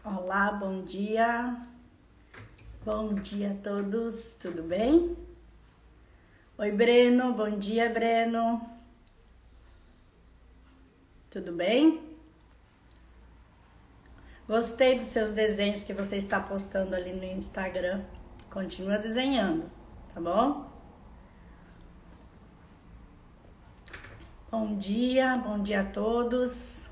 Olá, bom dia. Bom dia a todos, tudo bem? Oi, Breno, bom dia, Breno. Tudo bem? Gostei dos seus desenhos que você está postando ali no Instagram. Continua desenhando, tá bom? Bom dia a todos.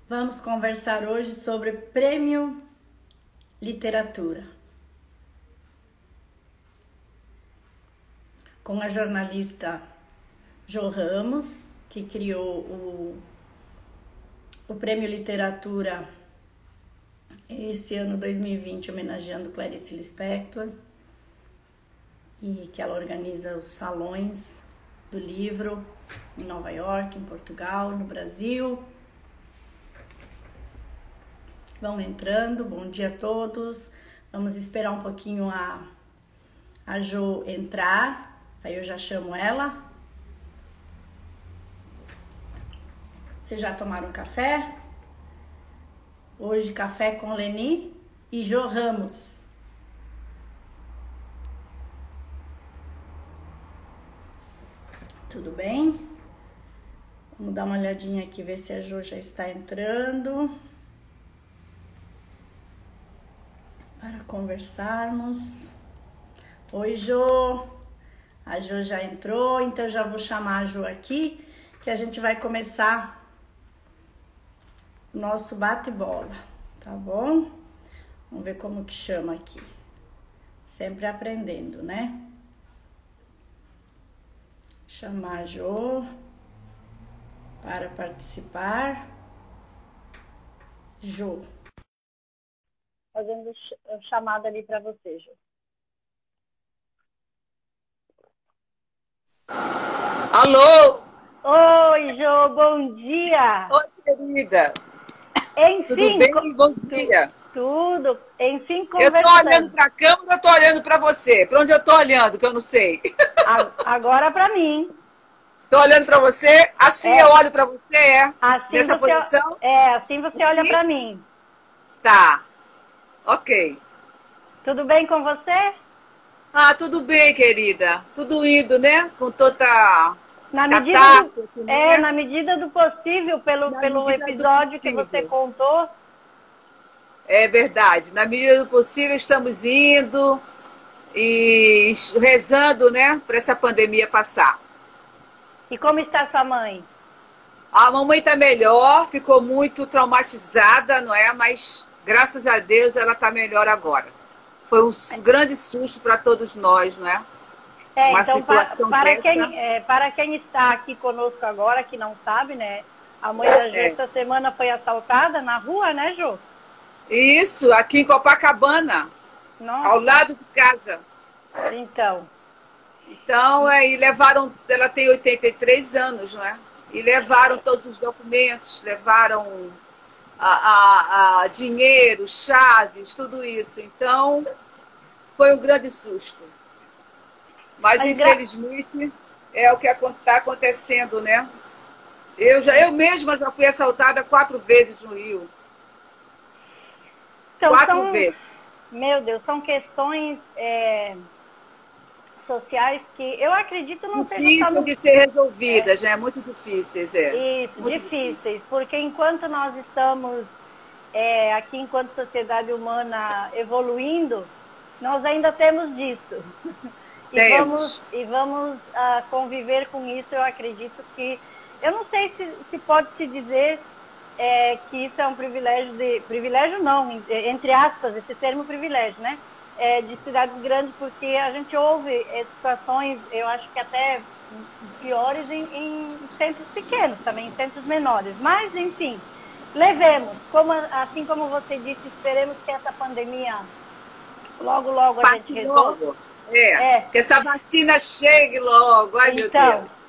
Vamos conversar hoje sobre Prêmio Literatura com a jornalista Jo Ramos, que criou o Prêmio Literatura esse ano 2020, homenageando Clarice Lispector, e que ela organiza os salões do livro em Nova York, em Portugal, no Brasil. Vão entrando, bom dia a todos. Vamos esperar um pouquinho a Jo entrar, aí eu já chamo ela. Vocês já tomaram café? Hoje café com Leni e Jo Ramos. Tudo bem? Vamos dar uma olhadinha aqui, ver se a Jo já está entrando. Para conversarmos. Oi, Jo. A Jo já entrou, então já vou chamar a Jo aqui, que a gente vai começar o nosso bate-bola, tá bom? Vamos ver como que chama aqui. Sempre aprendendo, né? Chamar a Jo para participar. Jo. Fazendo chamada ali para você, Jo. Alô? Oi, Jo, bom dia! Oi, querida. Enfim, tudo bem? Bom dia. Tudo. Enfim, Eu conversando. tô olhando pra câmera ou eu tô olhando pra você? Pra onde eu tô olhando, que eu não sei. Agora para mim. Tô olhando pra você? Assim eu olho pra você, é? Assim Nessa você, posição? assim você olha para mim. Tá. Ok. Tudo bem com você? Ah, tudo bem, querida. Tudo indo, né? Com toda Na medida catástrofe, né? na medida do possível, pelo medida do episódio que você possível. contou. É verdade. Na medida do possível, estamos indo e rezando, né? Para essa pandemia passar. E como está sua mãe? A mamãe está melhor, ficou muito traumatizada, não é? Mas, graças a Deus, ela está melhor agora. Foi um grande susto para todos nós, não é? Uma Então, situação para quem está aqui conosco agora, que não sabe, né? A mãe da Jo essa semana foi assaltada na rua, né, Jo? Isso, aqui em Copacabana, Nossa. Ao lado de casa. Então, e levaram, ela tem 83 anos, não é? E levaram todos os documentos, levaram a dinheiro, chaves, tudo isso. Então, foi um grande susto. Mas infelizmente, é o que está acontecendo, né? Eu mesma já fui assaltada 4 vezes no Rio. Então, 4 vezes. Meu Deus, são questões sociais que eu acredito não sejam... Difíceis de ser resolvidas, né? Muito difíceis, Isso, muito difíceis. Porque enquanto nós estamos aqui, enquanto sociedade humana, evoluindo, nós ainda temos disso. E vamos conviver com isso. Eu acredito que... Eu não sei se pode se dizer que isso é um privilégio privilégio não, entre aspas, esse termo privilégio, né? De cidades grandes, porque a gente ouve situações, eu acho que até piores em centros pequenos, também em centros menores. Mas, enfim, levemos. Assim como você disse, esperemos que essa pandemia logo a gente resolva. Que essa vacina chegue logo. Ai, meu Deus.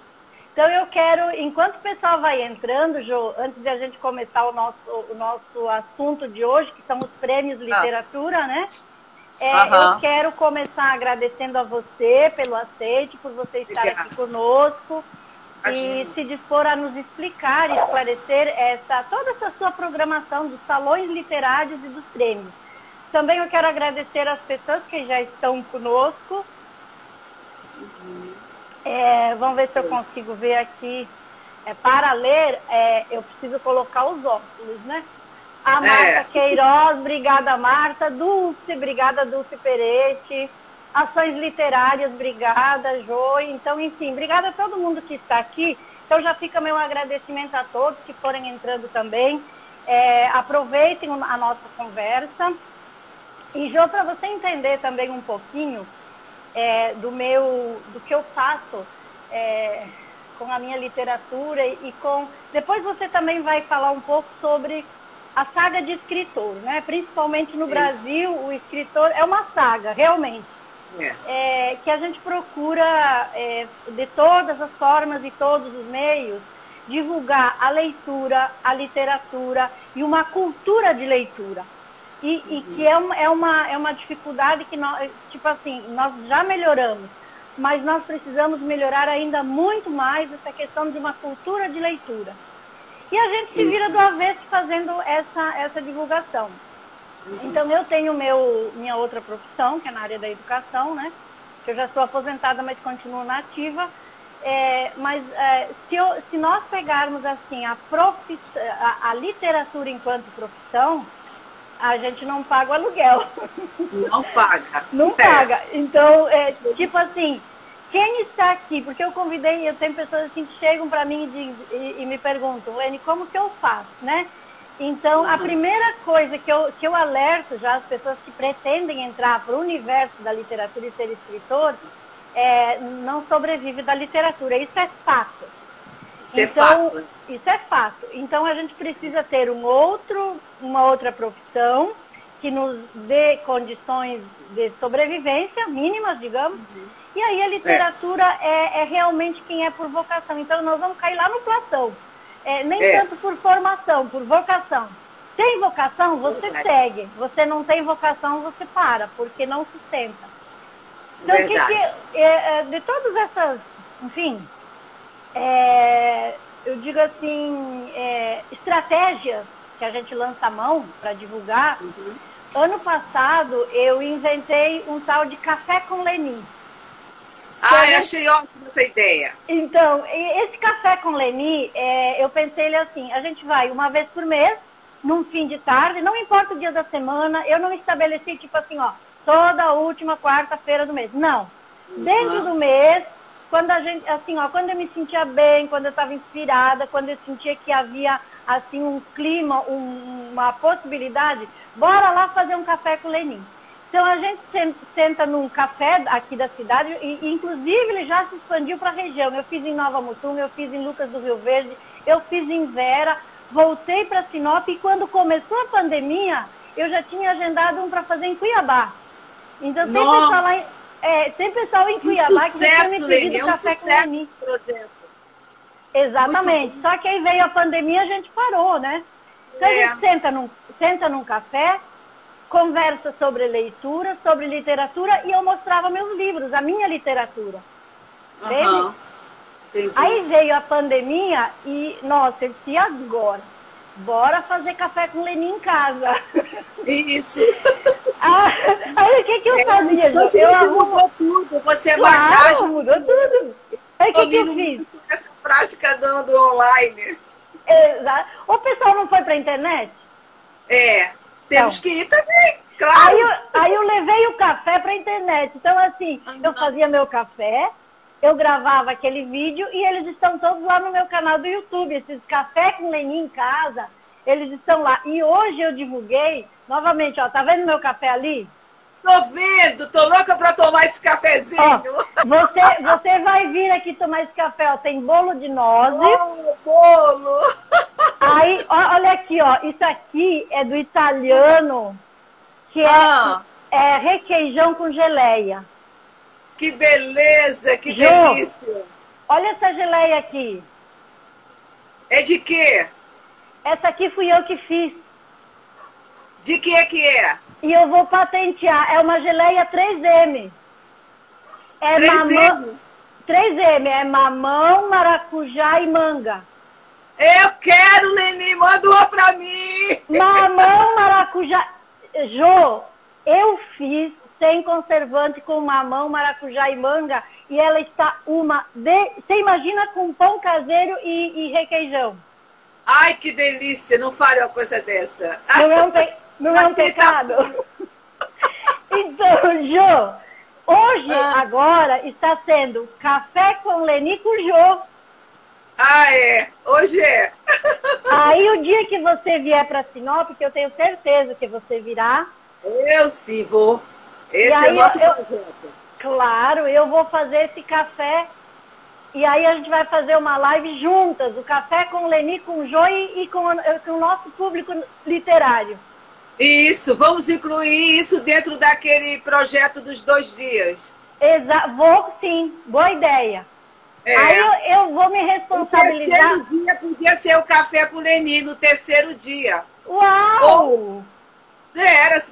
Então eu quero, enquanto o pessoal vai entrando, Jo, antes de a gente começar o nosso assunto de hoje, que são os prêmios literatura, né? Eu quero começar agradecendo a você pelo aceite, por você estar aqui conosco. e se dispor a nos explicar e esclarecer toda essa sua programação dos salões literários e dos prêmios. Também eu quero agradecer às pessoas que já estão conosco. Vamos ver se eu consigo ver aqui. Para ler, eu preciso colocar os óculos, né? A Marta Queiroz, obrigada Marta. Dulce, obrigada Dulce Peretti. Ações Literárias, obrigada, Joy. Então, enfim, obrigada a todo mundo que está aqui. Então, já fica meu agradecimento a todos que forem entrando também. Aproveitem a nossa conversa. E, Jô, para você entender também um pouquinho do que eu faço com a minha literatura e com... Depois você também vai falar um pouco sobre a saga de escritor, né? Principalmente no Brasil, o escritor é uma saga, realmente. Que a gente procura, de todas as formas e todos os meios, divulgar a leitura, a literatura e uma cultura de leitura. E que é uma dificuldade que, nós, tipo assim, nós já melhoramos, mas nós precisamos melhorar ainda muito mais essa questão de uma cultura de leitura. E a gente se vira do avesso fazendo essa divulgação. Então, eu tenho minha outra profissão, que é na área da educação, né? Que eu já estou aposentada, mas continuo na ativa. Se nós pegarmos, assim, a literatura enquanto profissão, a gente não paga o aluguel. Não paga. Não paga. Então, tipo assim, quem está aqui? Porque eu tenho pessoas assim que chegam para mim e me perguntam, Lene, como que eu faço, né? Então, a primeira coisa que eu alerto já as pessoas que pretendem entrar para o universo da literatura e ser escritor, não sobrevive da literatura. Isso é fato. Isso é fato. Então, a gente precisa ter uma outra profissão que nos dê condições de sobrevivência mínimas, digamos. E aí a literatura é realmente quem é por vocação. Então, nós vamos cair lá no Platão. Nem tanto por formação, por vocação. Tem vocação, você segue. Você não tem vocação, você para, porque não sustenta. Então, de todas essas, enfim, eu digo assim, estratégias que a gente lança a mão para divulgar, ano passado eu inventei um tal de café com Lenin. Eu achei ótima essa ideia. Então, esse café com Lenin, eu pensei ele assim, a gente vai uma vez por mês, num fim de tarde, não importa o dia da semana, eu não estabeleci tipo assim, toda última quarta-feira do mês. Não. Dentro do mês, quando a gente, assim, quando eu me sentia bem, quando eu estava inspirada, quando eu sentia que havia assim um clima, uma possibilidade, bora lá fazer um café com Lenin. Então, a gente senta num café aqui da cidade, e inclusive ele já se expandiu para a região. Eu fiz em Nova Mutum, eu fiz em Lucas do Rio Verde, eu fiz em Vera, voltei para Sinop, e quando começou a pandemia, eu já tinha agendado um para fazer em Cuiabá. Então, tem pessoal em Cuiabá que já tinha me pedido café com Lenin. Exatamente. Só que aí veio a pandemia, a gente parou, né? Então, a gente senta num café, conversa sobre leitura, sobre literatura, e eu mostrava meus livros, a minha literatura. Entendi. Aí veio a pandemia e, nossa, eu disse, agora? Bora fazer café com Lenin em casa. Isso. Aí o que eu fazia? Eu arrumo tudo, você é mais mudou tudo. Aí o que eu fiz? Essa prática do online. Exato. O pessoal não foi pra internet? Temos que ir também, claro. Aí eu levei o café pra internet. Então, assim, eu fazia meu café, eu gravava aquele vídeo e eles estão todos lá no meu canal do YouTube. Esses café com Lenin em casa, eles estão lá. E hoje eu divulguei, novamente, tá vendo meu café ali? Tô vendo, tô louca pra tomar esse cafezinho. Você vai vir aqui tomar esse café, tem bolo de nozes. Bolo! Aí, olha aqui, isso aqui é do italiano, que é requeijão com geleia. Que beleza, que delícia. Olha essa geleia aqui. É de quê? Essa aqui fui eu que fiz. De que é? E eu vou patentear. É uma geleia 3M. 3M? 3M, é mamão, maracujá e manga. Eu quero, Leni, manda uma pra mim. Mamão, maracujá. Jô, eu fiz sem conservante com mamão, maracujá e manga e ela está Você imagina com pão caseiro e requeijão. Ai, que delícia, não fale uma coisa dessa. Não é um pecado? Então, Jô, hoje, agora, está sendo café com Leni com Jô. Ah, é. Hoje é. Aí, o dia que você vier para Sinop, que eu tenho certeza que você virá. Eu sim vou. Esse é o nosso projeto. Claro, eu vou fazer esse café. E aí a gente vai fazer uma live juntas. O café com Leni, com Jô e com o nosso público literário. Isso, vamos incluir isso dentro daquele projeto dos 2 dias. Vou sim, boa ideia. Aí eu vou me responsabilizar. No 3º dia podia ser o café com Leni, no 3º dia. Uau!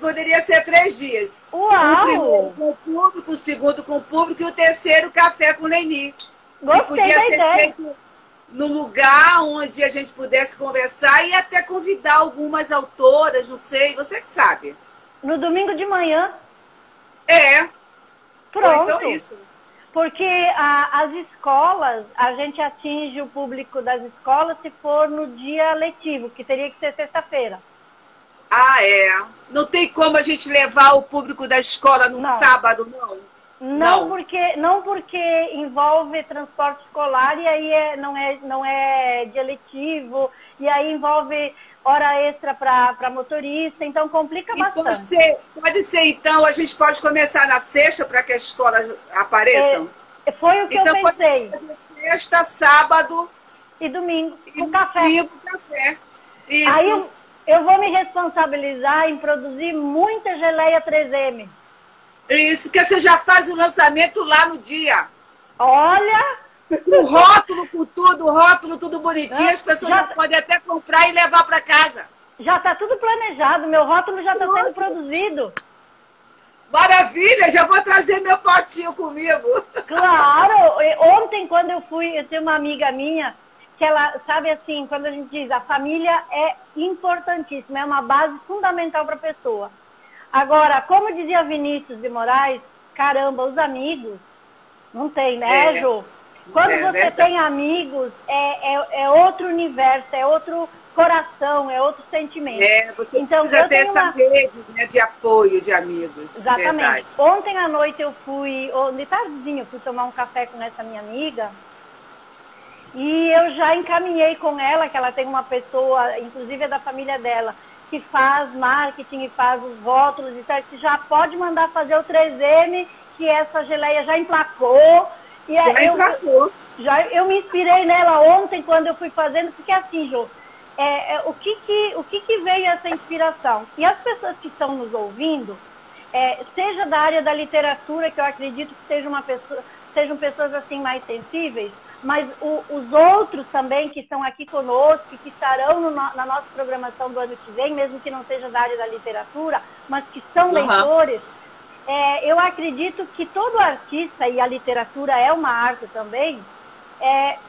Poderia ser 3 dias. Uau! O primeiro com o público, o segundo com o público e o terceiro café com Leni. Gostei e podia da ser ideia. feito no lugar onde a gente pudesse conversar e até convidar algumas autoras, não sei, você que sabe. No domingo de manhã. Pronto. Então isso. Porque as escolas, a gente atinge o público das escolas se for no dia letivo, que teria que ser sexta-feira. Não tem como a gente levar o público da escola no sábado, não? Não porque envolve transporte escolar e aí não é dia letivo, e aí envolve hora extra para motorista, então complica bastante. Pode ser, então, a gente pode começar na sexta para que as escolas apareçam? Foi o que eu pensei. Então pode fazer sexta, sábado e domingo, com café. Domingo, café. Isso. Aí eu vou me responsabilizar em produzir muita geleia 3M. Isso, que você já faz o lançamento lá no dia. Olha! O rótulo tudo bonitinho, as pessoas já podem até comprar e levar para casa. Já está tudo planejado, meu rótulo já está sendo produzido. Maravilha, já vou trazer meu potinho comigo. Claro, ontem quando eu tenho uma amiga minha, que ela, sabe assim, quando a gente diz, a família é importantíssima, é uma base fundamental para a pessoa. Agora, como dizia Vinícius de Moraes, caramba, os amigos, não tem, né, Jô? Quando você tem amigos, é outro universo, é outro coração, é outro sentimento. Você precisa ter essa rede, né, de apoio de amigos. Exatamente. Verdade. Ontem à noite de tardezinha, eu fui tomar um café com essa minha amiga e eu já encaminhei com ela, que ela tem uma pessoa, inclusive é da família dela, que faz marketing e faz os rótulos e tal, que já pode mandar fazer o 3M, que essa geleia já emplacou. E eu me inspirei nela ontem quando eu fui fazendo, porque assim, Jô, o que veio essa inspiração? E as pessoas que estão nos ouvindo, seja da área da literatura, que eu acredito que sejam pessoas assim mais sensíveis, mas os outros também que estão aqui conosco, que estarão na nossa programação do ano que vem, mesmo que não seja da área da literatura, mas que são leitores, eu acredito que todo artista, e a literatura é uma arte também,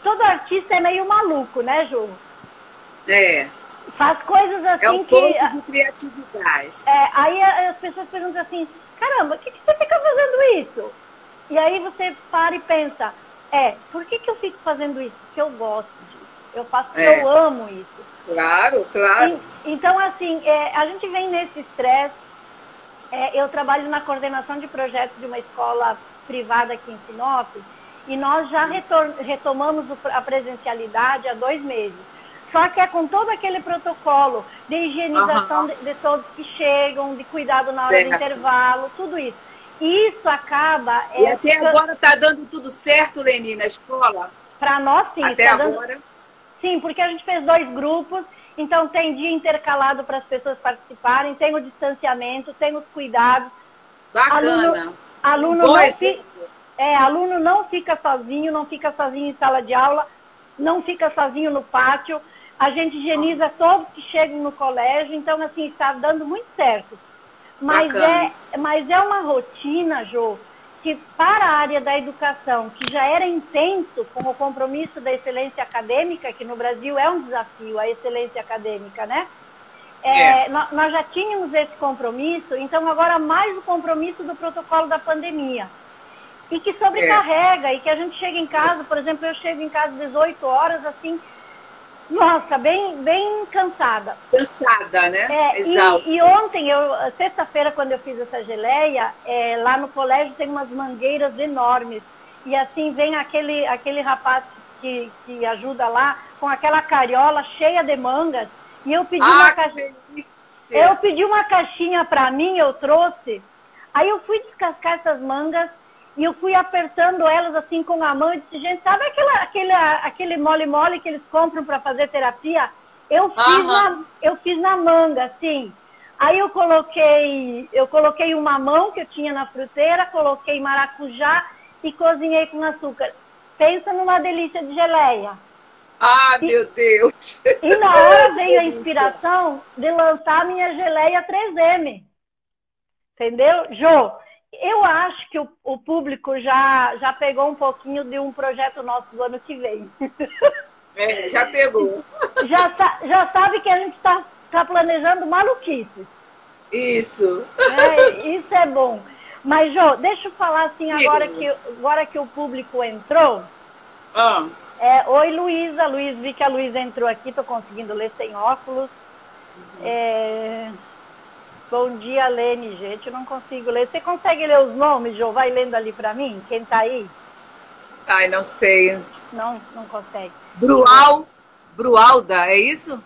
todo artista é meio maluco, né, Jô? Faz coisas assim é um ponto de criatividade. Aí as pessoas perguntam assim, caramba, por que você fica fazendo isso? E aí você para e pensa, por que eu fico fazendo isso? Porque eu gosto disso. Eu faço porque eu amo isso. Claro. Então, assim, a gente vem nesse estresse. Eu trabalho na coordenação de projetos de uma escola privada aqui em Sinop e nós já retomamos a presencialidade há 2 meses. Só que é com todo aquele protocolo de higienização de todos que chegam, de cuidado na hora do intervalo, tudo isso. E isso acaba... E até agora está dando tudo certo, Leni, na escola? Para nós, sim. Até agora? Sim, porque a gente fez 2 grupos, então tem dia intercalado para as pessoas participarem, tem o distanciamento, tem os cuidados. Bacana. Aluno não fica sozinho, não fica sozinho em sala de aula, não fica sozinho no pátio. A gente higieniza todos que chegam no colégio, então assim, está dando muito certo. Mas é uma rotina, Jô, que para a área da educação, que já era intenso com o compromisso da excelência acadêmica, que no Brasil é um desafio, a excelência acadêmica, né? Nós já tínhamos esse compromisso, então agora mais o compromisso do protocolo da pandemia. E que sobrecarrega, e que a gente chega em casa, por exemplo, eu chego em casa às 18 horas, assim, nossa, bem cansada. Cansada, né? Exato. E ontem, sexta-feira, quando eu fiz essa geleia, lá no colégio tem umas mangueiras enormes. E assim vem aquele rapaz que ajuda lá, com aquela cariola cheia de mangas. E eu pedi uma caixinha para mim, eu trouxe. Aí eu fui descascar essas mangas e eu fui apertando elas assim com a mão e disse, gente, sabe aquele mole-mole que eles compram para fazer terapia? Eu fiz na manga, assim. Aí eu coloquei um mamão que eu tinha na fruteira, coloquei maracujá e cozinhei com açúcar. Pensa numa delícia de geleia. Meu Deus! E na hora veio a inspiração de lançar a minha geleia 3M. Entendeu? Jô, eu acho que o público já pegou um pouquinho de um projeto nosso do ano que vem. Já pegou. Já sabe que a gente tá planejando maluquices. Isso. Isso é bom. Mas, Jô, deixa eu falar assim, agora que o público entrou. Oi, Luísa. Vi que a Luísa entrou aqui, tô conseguindo ler sem óculos. Bom dia, Lene, gente, eu não consigo ler. Você consegue ler os nomes, Jô? Vai lendo ali pra mim, quem tá aí? Ai, não sei. Não consegue. Brualda, é isso?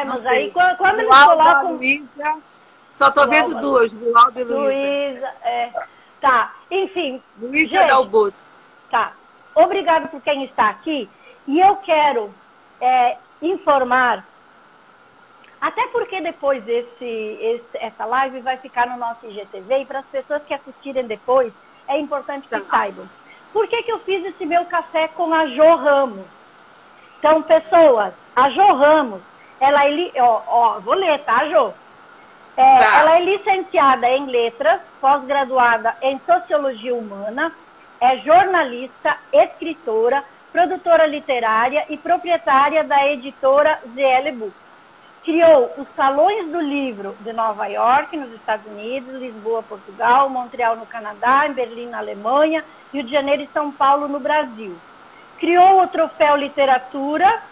Mas aí quando eles colocam... Luísa, só tô vendo duas, Brualda e Luísa. Luísa, tá, enfim. Luísa Dalbosco. Tá, obrigado por quem está aqui. E eu quero informar, até porque depois essa live vai ficar no nosso IGTV, e para as pessoas que assistirem depois, é importante que saibam. Por que eu fiz esse meu café com a Jo Ramos? Então, pessoas, a Jo Ramos, ela vou ler, tá, Jo? Ela é licenciada em Letras, pós-graduada em Sociologia Humana, é jornalista, escritora, produtora literária e proprietária da editora ZL Books. Criou os Salões do Livro de Nova York, nos Estados Unidos, Lisboa, Portugal, Montreal, no Canadá, em Berlim, na Alemanha, Rio de Janeiro e São Paulo, no Brasil. Criou o Troféu Literatura,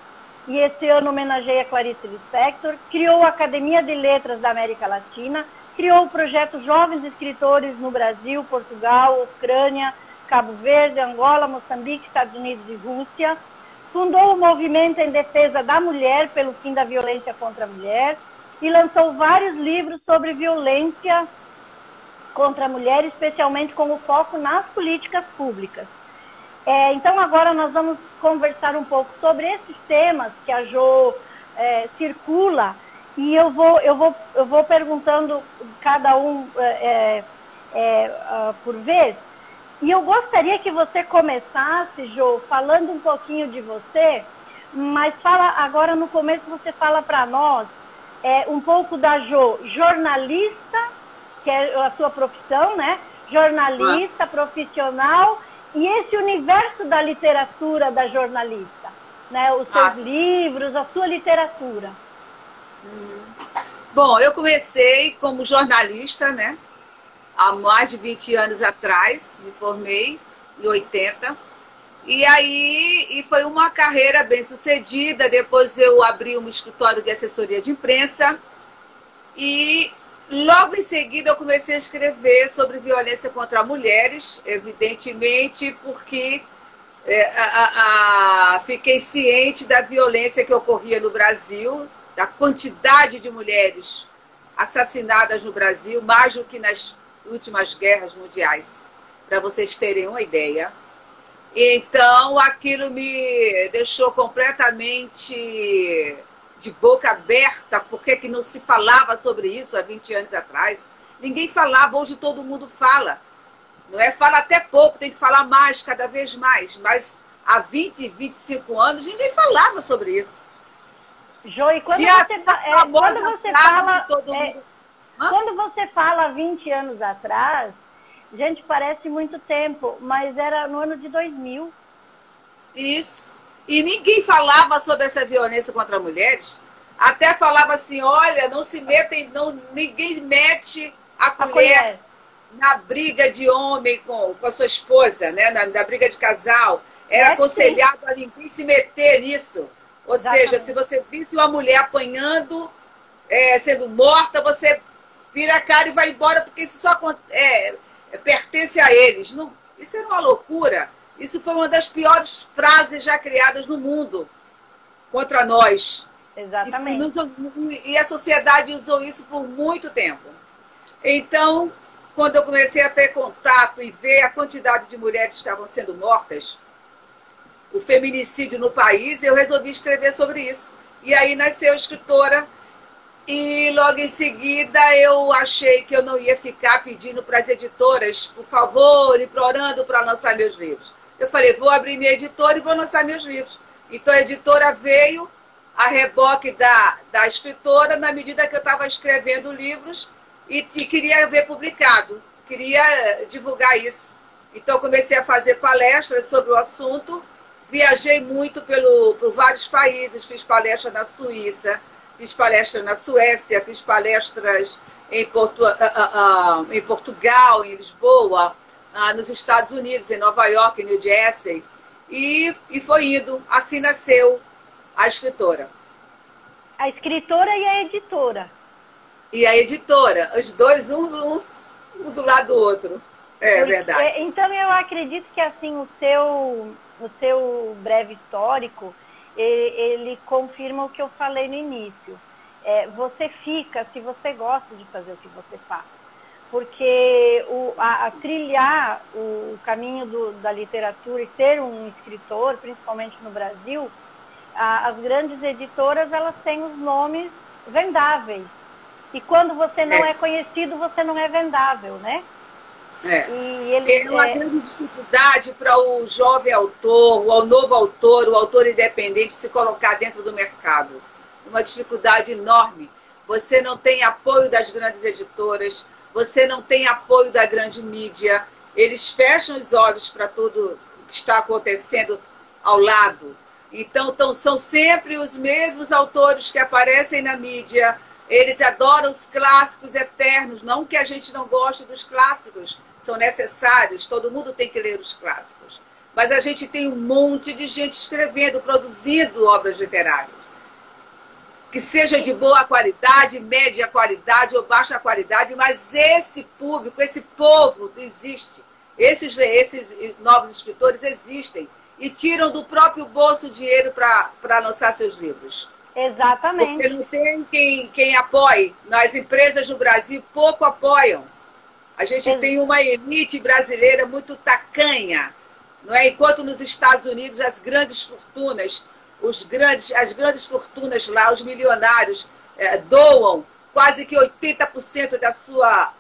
e esse ano homenageia Clarice Lispector. Criou a Academia de Letras da América Latina. Criou o projeto Jovens Escritores no Brasil, Portugal, Ucrânia, Cabo Verde, Angola, Moçambique, Estados Unidos e Rússia. Fundou o movimento em defesa da mulher pelo fim da violência contra a mulher e lançou vários livros sobre violência contra a mulher, especialmente com o foco nas políticas públicas. Então agora nós vamos conversar um pouco sobre esses temas que a Jo circula, e eu vou perguntando cada um por vez. E eu gostaria que você começasse, Jo, falando um pouquinho de você, mas agora no começo você fala para nós um pouco da Jo, jornalista, que é a sua profissão, né? Jornalista, profissional, e esse universo da literatura da jornalista, né? Os seus livros, a sua literatura. Bom, eu comecei como jornalista, né? Há mais de 20 anos atrás, me formei em 80. E foi uma carreira bem sucedida. Depois eu abri um escritório de assessoria de imprensa. E logo em seguida eu comecei a escrever sobre violência contra mulheres, evidentemente porque fiquei ciente da violência que ocorria no Brasil, da quantidade de mulheres assassinadas no Brasil, mais do que nas últimas guerras mundiais, para vocês terem uma ideia. Então, aquilo me deixou completamente de boca aberta. Por que não se falava sobre isso há 20 anos atrás? Ninguém falava, hoje todo mundo fala. Não é? Fala até pouco, tem que falar mais, cada vez mais. Mas há 20, 25 anos, ninguém falava sobre isso. Joy, quando você fala 20 anos atrás, Gente, parece muito tempo, mas era no ano de 2000. Isso. E ninguém falava sobre essa violência contra mulheres. Até falava assim, olha, não se metem, não, ninguém mete a colher na briga de homem com a sua esposa, né? Na briga de casal. Era aconselhado a ninguém se meter nisso. Ou seja, se você visse uma mulher apanhando, sendo morta, você vira a cara e vai embora, porque isso só pertence a eles. Não, isso era uma loucura. Isso foi uma das piores frases já criadas no mundo contra nós. Exatamente. E a sociedade usou isso por muito tempo. Então, quando eu comecei a ter contato e ver a quantidade de mulheres que estavam sendo mortas, o feminicídio no país, eu resolvi escrever sobre isso. E aí nasceu a Escritora. E logo em seguida eu achei que eu não ia ficar pedindo para as editoras, por favor, implorando para lançar meus livros. Eu falei, vou abrir minha editora e vou lançar meus livros. Então a editora veio a reboque da Escritora, na medida que eu estava escrevendo livros e queria ver publicado, queria divulgar isso. Então comecei a fazer palestras sobre o assunto, viajei muito por vários países, fiz palestra na Suíça, fiz palestra na Suécia, fiz palestras em Portugal, em Lisboa, nos Estados Unidos, em Nova York, em New Jersey, e foi indo. Assim nasceu a Escritora. A Escritora e a Editora. E a Editora, os dois, um do lado do outro. Verdade. Então eu acredito que assim o seu breve histórico, ele confirma o que eu falei no início. Você fica se você gosta de fazer o que você faz. Porque trilhar o caminho da literatura e ser um escritor, principalmente no Brasil, as grandes editoras, elas têm os nomes vendáveis. E quando você não é conhecido, você não é vendável, né? É uma grande dificuldade para o jovem autor, o novo autor, o autor independente se colocar dentro do mercado. Uma dificuldade enorme. Você não tem apoio das grandes editoras, você não tem apoio da grande mídia. Eles fecham os olhos para tudo que está acontecendo ao lado. Então, são sempre os mesmos autores que aparecem na mídia. Eles adoram os clássicos eternos. Não que a gente não goste dos clássicos, são necessários, todo mundo tem que ler os clássicos. Mas a gente tem um monte de gente escrevendo, produzindo obras literárias. Que seja de boa qualidade, média qualidade ou baixa qualidade, mas esse público, esse povo existe. Esses novos escritores existem e tiram do próprio bolso dinheiro para lançar seus livros. Exatamente. Porque não tem quem apoie. As empresas no Brasil pouco apoiam. A gente tem uma elite brasileira muito tacanha, não é? Enquanto nos Estados Unidos as grandes fortunas, as grandes fortunas lá, os milionários, doam quase que 80% da sua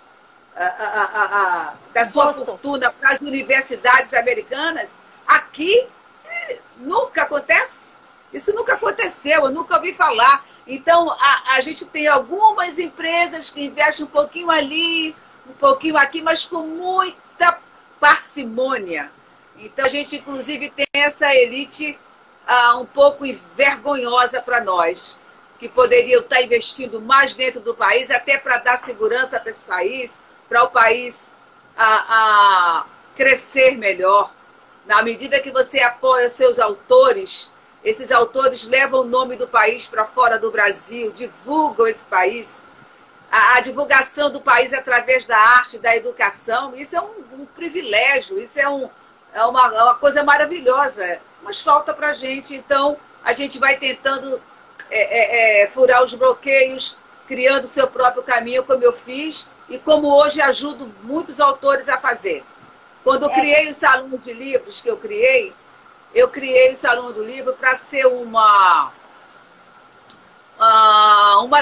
fortuna para as universidades americanas. Aqui nunca acontece. Isso nunca aconteceu, eu nunca ouvi falar. Então, a gente tem algumas empresas que investem um pouquinho ali, um pouquinho aqui, mas com muita parcimônia. Então, a gente, inclusive, tem essa elite um pouco vergonhosa para nós, que poderiam estar investindo mais dentro do país, até para dar segurança para esse país, para o país crescer melhor. Na medida que você apoia seus autores, esses autores levam o nome do país para fora do Brasil, divulgam esse país. A divulgação do país através da arte, da educação, isso é um privilégio, isso é uma coisa maravilhosa, mas falta para a gente. Então, a gente vai tentando furar os bloqueios, criando seu próprio caminho, como eu fiz, e como hoje ajudo muitos autores a fazer. Quando eu criei o Salão de Livros, que eu criei o Salão do Livro para ser uma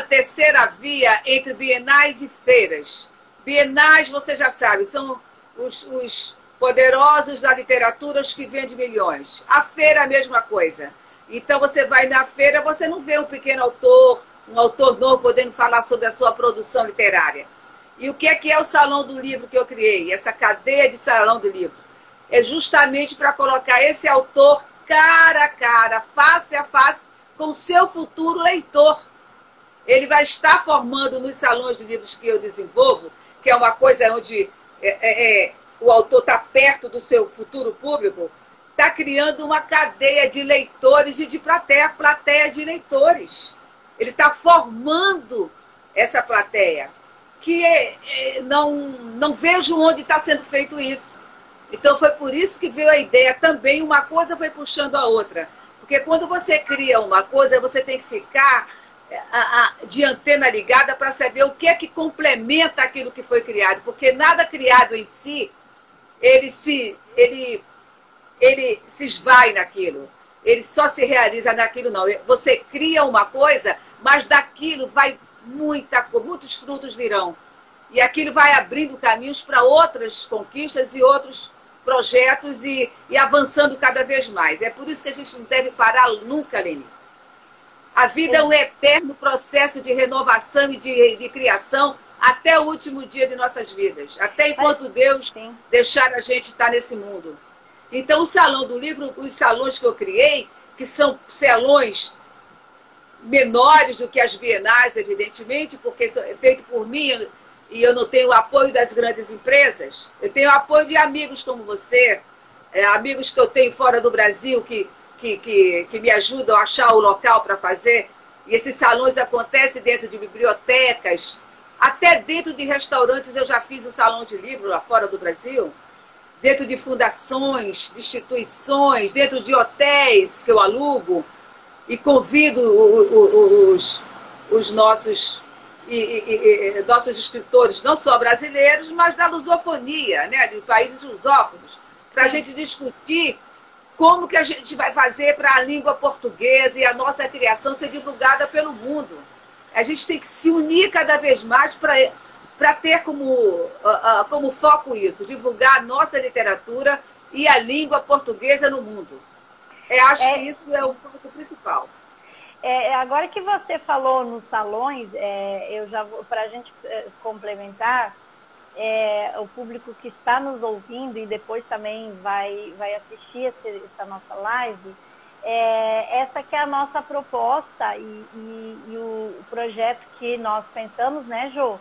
terceira via entre bienais e feiras. Bienais, você já sabe, são os poderosos da literatura, os que vendem milhões. A feira é a mesma coisa. Então, você vai na feira, você não vê um pequeno autor, um autor novo podendo falar sobre a sua produção literária. E o que é o Salão do Livro que eu criei? Essa cadeia de Salão do Livro. É justamente para colocar esse autor cara a cara, face a face, com o seu futuro leitor. Ele vai estar formando nos salões de livros que eu desenvolvo, que é uma coisa onde o autor está perto do seu futuro público, está criando uma cadeia de leitores e de plateia de leitores. Ele está formando essa plateia, que não vejo onde está sendo feito isso. Então, foi por isso que veio a ideia também, uma coisa foi puxando a outra. Porque quando você cria uma coisa, você tem que ficar de antena ligada para saber o que é que complementa aquilo que foi criado. Porque nada criado em si, ele se esvai naquilo. Ele só se realiza naquilo, não. Você cria uma coisa, mas daquilo vai muitos frutos virão. E aquilo vai abrindo caminhos para outras conquistas e outros projetos e avançando cada vez mais. É por isso que a gente não deve parar nunca, Leni. A vida é um eterno processo de renovação e de criação até o último dia de nossas vidas. Até enquanto Deus deixar a gente estar nesse mundo. Então, o Salão do Livro, os salões que eu criei, que são salões menores do que as bienais, evidentemente, porque é feito por mim e eu não tenho o apoio das grandes empresas. Eu tenho o apoio de amigos como você, amigos que eu tenho fora do Brasil que me ajudam a achar o local para fazer. E esses salões acontecem dentro de bibliotecas, até dentro de restaurantes. Eu já fiz um salão de livro lá fora do Brasil, dentro de fundações, de instituições, dentro de hotéis que eu alugo e convido os nossos escritores, não só brasileiros, mas da lusofonia, né, de países lusófonos, para a gente discutir como que a gente vai fazer para a língua portuguesa e a nossa criação ser divulgada pelo mundo. A gente tem que se unir cada vez mais para ter como foco isso, divulgar a nossa literatura e a língua portuguesa no mundo. Acho que isso é o ponto principal. Agora que você falou nos salões, eu já vou, para a gente complementar, o público que está nos ouvindo e depois também vai assistir essa nossa live, essa que é a nossa proposta e o projeto que nós pensamos, né, Jô?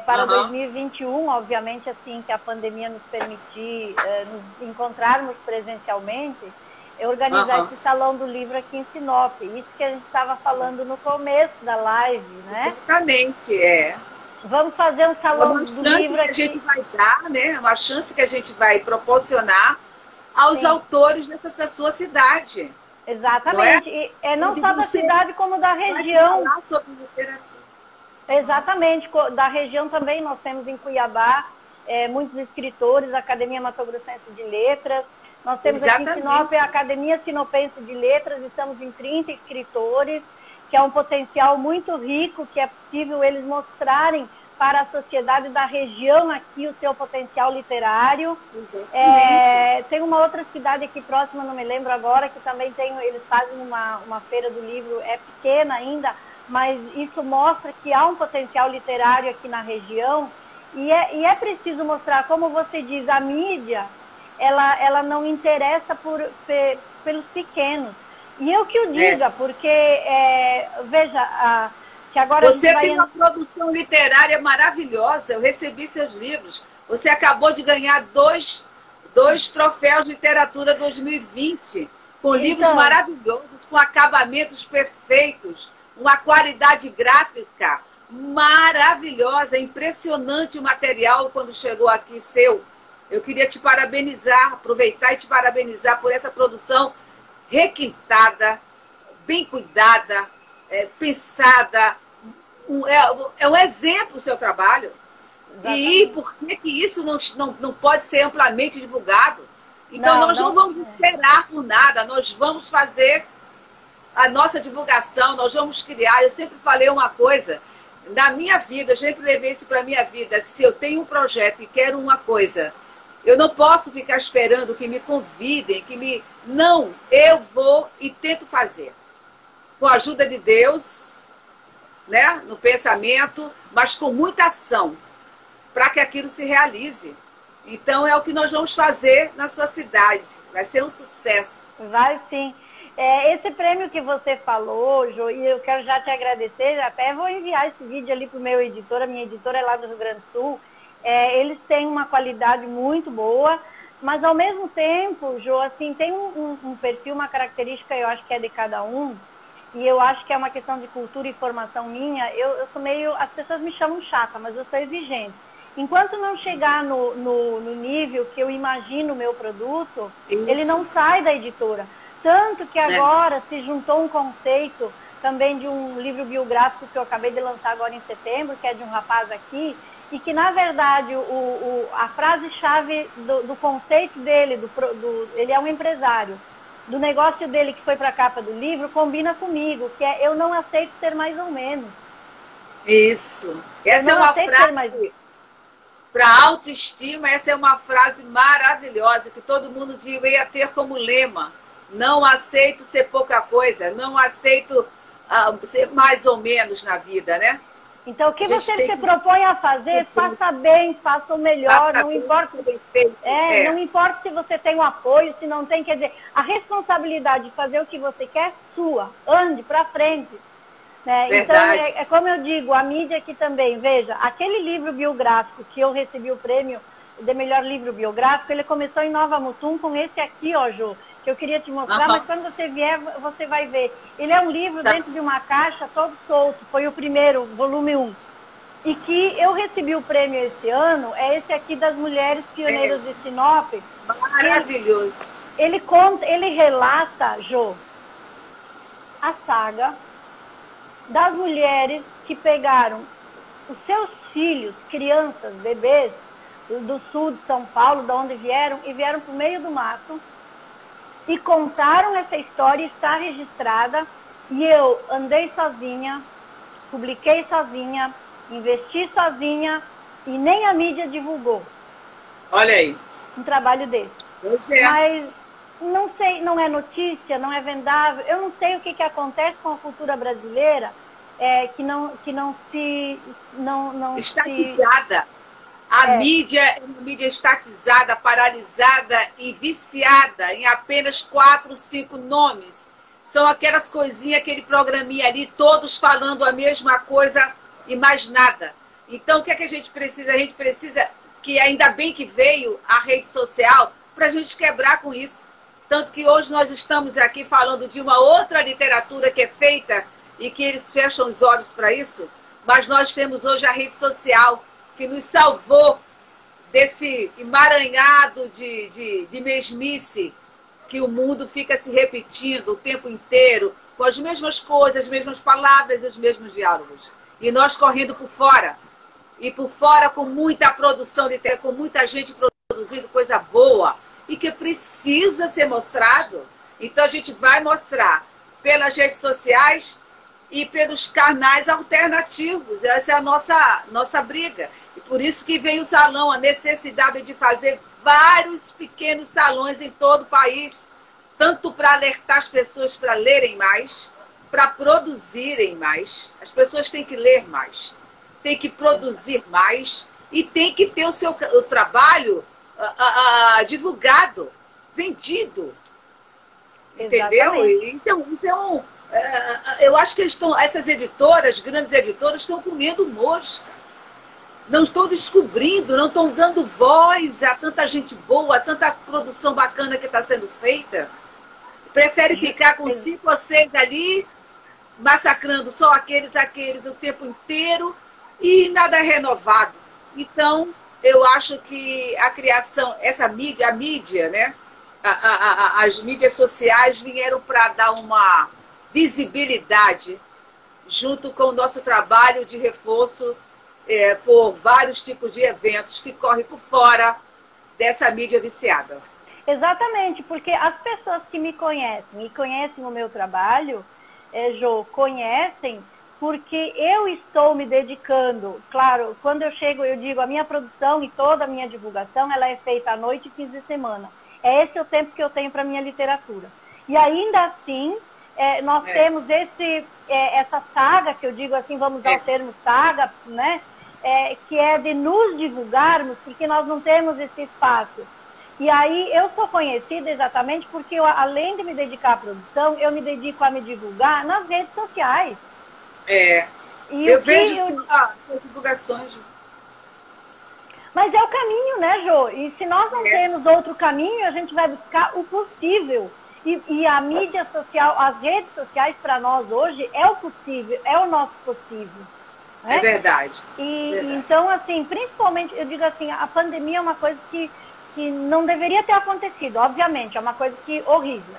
Para 2021, obviamente, assim que a pandemia nos permitir nos encontrarmos presencialmente, organizar esse Salão do Livro aqui em Sinop. Isso que a gente estava falando no começo da live, né? Exatamente, Vamos fazer um Salão do Livro aqui. A gente vai dar, né? Uma chance que a gente vai proporcionar aos autores dessa sua cidade. Exatamente. Não só da cidade, como da região. Falar sobre literatura. Exatamente. Da região também nós temos em Cuiabá muitos escritores, a Academia Mato Grossense de Letras. Nós temos aqui em Sinop a Academia Sinopense de Letras, estamos em 30 escritores, que é um potencial muito rico, que é possível eles mostrarem para a sociedade da região aqui o seu potencial literário. Tem uma outra cidade aqui próxima, não me lembro agora, que também eles fazem uma feira do livro, é pequena ainda, mas isso mostra que há um potencial literário aqui na região, e é preciso mostrar, como você diz, a mídia, ela não interessa pelos pequenos. E eu que o diga, porque, veja, que agora você tem uma produção literária maravilhosa, eu recebi seus livros. Você acabou de ganhar dois troféus de literatura 2020, com livros maravilhosos, com acabamentos perfeitos, uma qualidade gráfica maravilhosa, impressionante o material quando chegou aqui seu. Eu queria te parabenizar, aproveitar e te parabenizar por essa produção requintada, bem cuidada, pensada. É um exemplo o seu trabalho. Exatamente. E por que isso não pode ser amplamente divulgado? Então, nós não vamos esperar por nada, nós vamos fazer a nossa divulgação, nós vamos criar. Eu sempre falei uma coisa, na minha vida, eu sempre levei isso para a minha vida, se eu tenho um projeto e quero uma coisa, eu não posso ficar esperando que me convidem, Não, eu vou e tento fazer. Com a ajuda de Deus, né, no pensamento, mas com muita ação. para que aquilo se realize. Então, é o que nós vamos fazer na sua cidade. Vai ser um sucesso. Vai sim. Esse prêmio que você falou, Jo, e eu quero já te agradecer, até vou enviar esse vídeo ali para o meu editor, a minha editora é lá do Rio Grande do Sul. Eles têm uma qualidade muito boa, mas ao mesmo tempo, Jo, assim, tem um perfil, uma característica, eu acho que é de cada um, e eu acho que é uma questão de cultura e formação minha. Eu sou meio, as pessoas me chamam chata, mas eu sou exigente. Enquanto não chegar no nível que eu imagino o meu produto, isso, ele não sai da editora. Tanto que agora se juntou um conceito também de um livro biográfico que eu acabei de lançar agora em setembro, que é de um rapaz aqui, e que, na verdade, a frase-chave do conceito dele, ele é um empresário, do negócio dele que foi para a capa do livro, combina comigo, que é: eu não aceito ser mais ou menos. Isso. Essa é uma frase... Para autoestima, essa é uma frase maravilhosa, que todo mundo devia ter como lema. Não aceito ser pouca coisa, não aceito ser mais ou menos na vida, né? Então, o que você se propõe a fazer, faça bem, faça o melhor, não importa. Não importa se você tem um apoio, se não tem, quer dizer, a responsabilidade de fazer o que você quer é sua, ande para frente. Né? Então, é como eu digo, a mídia aqui também, veja, aquele livro biográfico que eu recebi o prêmio de melhor livro biográfico, ele começou em Nova Mutum com esse aqui, ó, Jô, que eu queria te mostrar, mas quando você vier, você vai ver. Ele é um livro dentro de uma caixa, todo solto, foi o primeiro, volume 1. E que eu recebi o prêmio esse ano, é esse aqui das Mulheres Pioneiras de Sinop. Maravilhoso. Ele relata, Jô, a saga das mulheres que pegaram os seus filhos, crianças, bebês, do sul de São Paulo, de onde vieram, e vieram para o meio do mato, e contaram essa história, está registrada, e eu andei sozinha, publiquei sozinha, investi sozinha, e nem a mídia divulgou. Olha aí. Um trabalho desse. Mas não sei, não é notícia, não é vendável, eu não sei o que acontece com a cultura brasileira, que não se... Estatizada. A mídia é uma mídia estatizada, paralisada e viciada em apenas 4, 5 nomes. São aquelas coisinhas, aquele programinha ali, todos falando a mesma coisa e mais nada. Então, o que é que a gente precisa? A gente precisa, que ainda bem que veio a rede social, para a gente quebrar com isso. Tanto que hoje nós estamos aqui falando de uma outra literatura que é feita e que eles fecham os olhos para isso, mas nós temos hoje a rede social que nos salvou desse emaranhado de mesmice que o mundo fica se repetindo o tempo inteiro, com as mesmas coisas, as mesmas palavras e os mesmos diálogos. E nós correndo por fora. E por fora com muita produção literária, com muita gente produzindo coisa boa e que precisa ser mostrado. Então a gente vai mostrar pelas redes sociais e pelos canais alternativos. Essa é a nossa briga. E por isso que vem o salão, a necessidade de fazer vários pequenos salões em todo o país, tanto para alertar as pessoas para lerem mais, para produzirem mais. As pessoas têm que ler mais, têm que produzir mais e têm que ter o trabalho divulgado, vendido. Entendeu? Então, eu acho que essas editoras, grandes editoras, estão comendo mosca. Não estão descobrindo, não estão dando voz a tanta gente boa, a tanta produção bacana que está sendo feita. Prefere ficar com 5 ou 6 ali, massacrando só aqueles o tempo inteiro e nada é renovado. Então, eu acho que a criação, a mídia, né? As mídias sociais vieram para dar uma visibilidade junto com o nosso trabalho de reforço por vários tipos de eventos que correm por fora dessa mídia viciada. Exatamente, porque as pessoas que me conhecem e conhecem o meu trabalho, Jô, conhecem porque eu estou me dedicando. Claro, quando eu chego, eu digo, a minha produção e toda a minha divulgação, ela é feita à noite e fins de semana. Esse é o tempo que eu tenho para minha literatura. E ainda assim, nós temos essa saga, que eu digo assim, vamos usar o termo saga, né? que é de nos divulgarmos, porque nós não temos esse espaço. E aí eu sou conhecida exatamente porque eu, além de me dedicar à produção, eu me dedico a me divulgar nas redes sociais. E eu vejo as divulgações. Mas é o caminho, né, Jô? E se nós não temos outro caminho, a gente vai buscar o possível. E a mídia social, as redes sociais, para nós hoje, é o possível, é o nosso possível. Né? É verdade. Então, assim, principalmente, eu digo assim, a pandemia é uma coisa que não deveria ter acontecido, obviamente, é uma coisa que horrível.